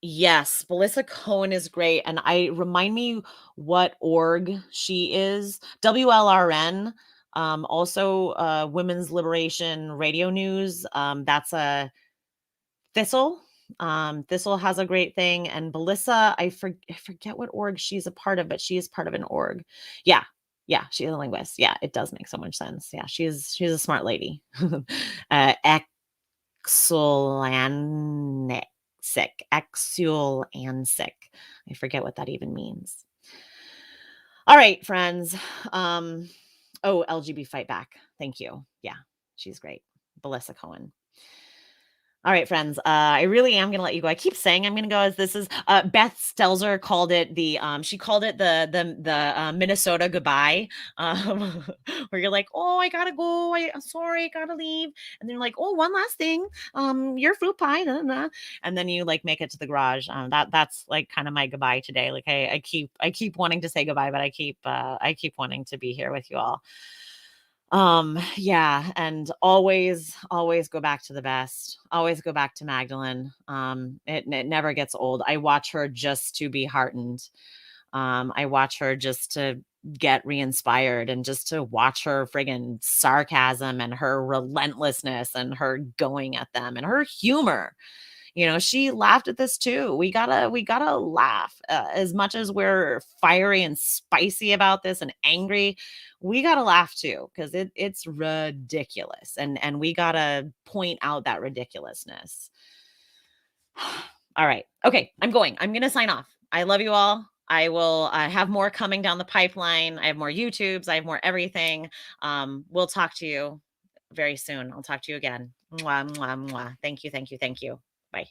yes, Melissa Cohen is great, and I remind me what org she is. WLRN, also Women's Liberation Radio News. That's a Thistle. Thistle has a great thing. And Belissa, I forget what org she's a part of, but she is part of an org. Yeah. Yeah, she's a linguist. Yeah, it does make so much sense. Yeah, she's a smart lady. Exulancic. Exulansic. I forget what that even means. All right, friends. Um, oh, LGB Fight Back. Thank you. Yeah, she's great. Belissa Cohen. All right, friends. I really am gonna let you go. I keep saying I'm gonna go as this is Beth Stelzer called it she called it the Minnesota goodbye. Where you're like, oh, I gotta go. I'm sorry, gotta leave. And they're like, oh, one last thing. Your fruit pie, and then you like make it to the garage. That's like kind of my goodbye today. Like I keep wanting to say goodbye, but I keep wanting to be here with you all. Yeah, and always go back to the best. Always go back to Magdalene. It never gets old. I watch her just to be heartened. I watch her just to get re-inspired and just to watch her friggin' sarcasm and her relentlessness and her going at them and her humor. She laughed at this too. We gotta laugh. As much as we're fiery and spicy about this and angry, we gotta laugh too because it's ridiculous, and we gotta point out that ridiculousness. All right, okay, I'm gonna sign off. I love you all. I will have more coming down the pipeline. I have more YouTubes. I have more everything. We'll talk to you very soon. I'll talk to you again. Mwah, mwah, mwah. Thank you. Thank you. Thank you. Bye.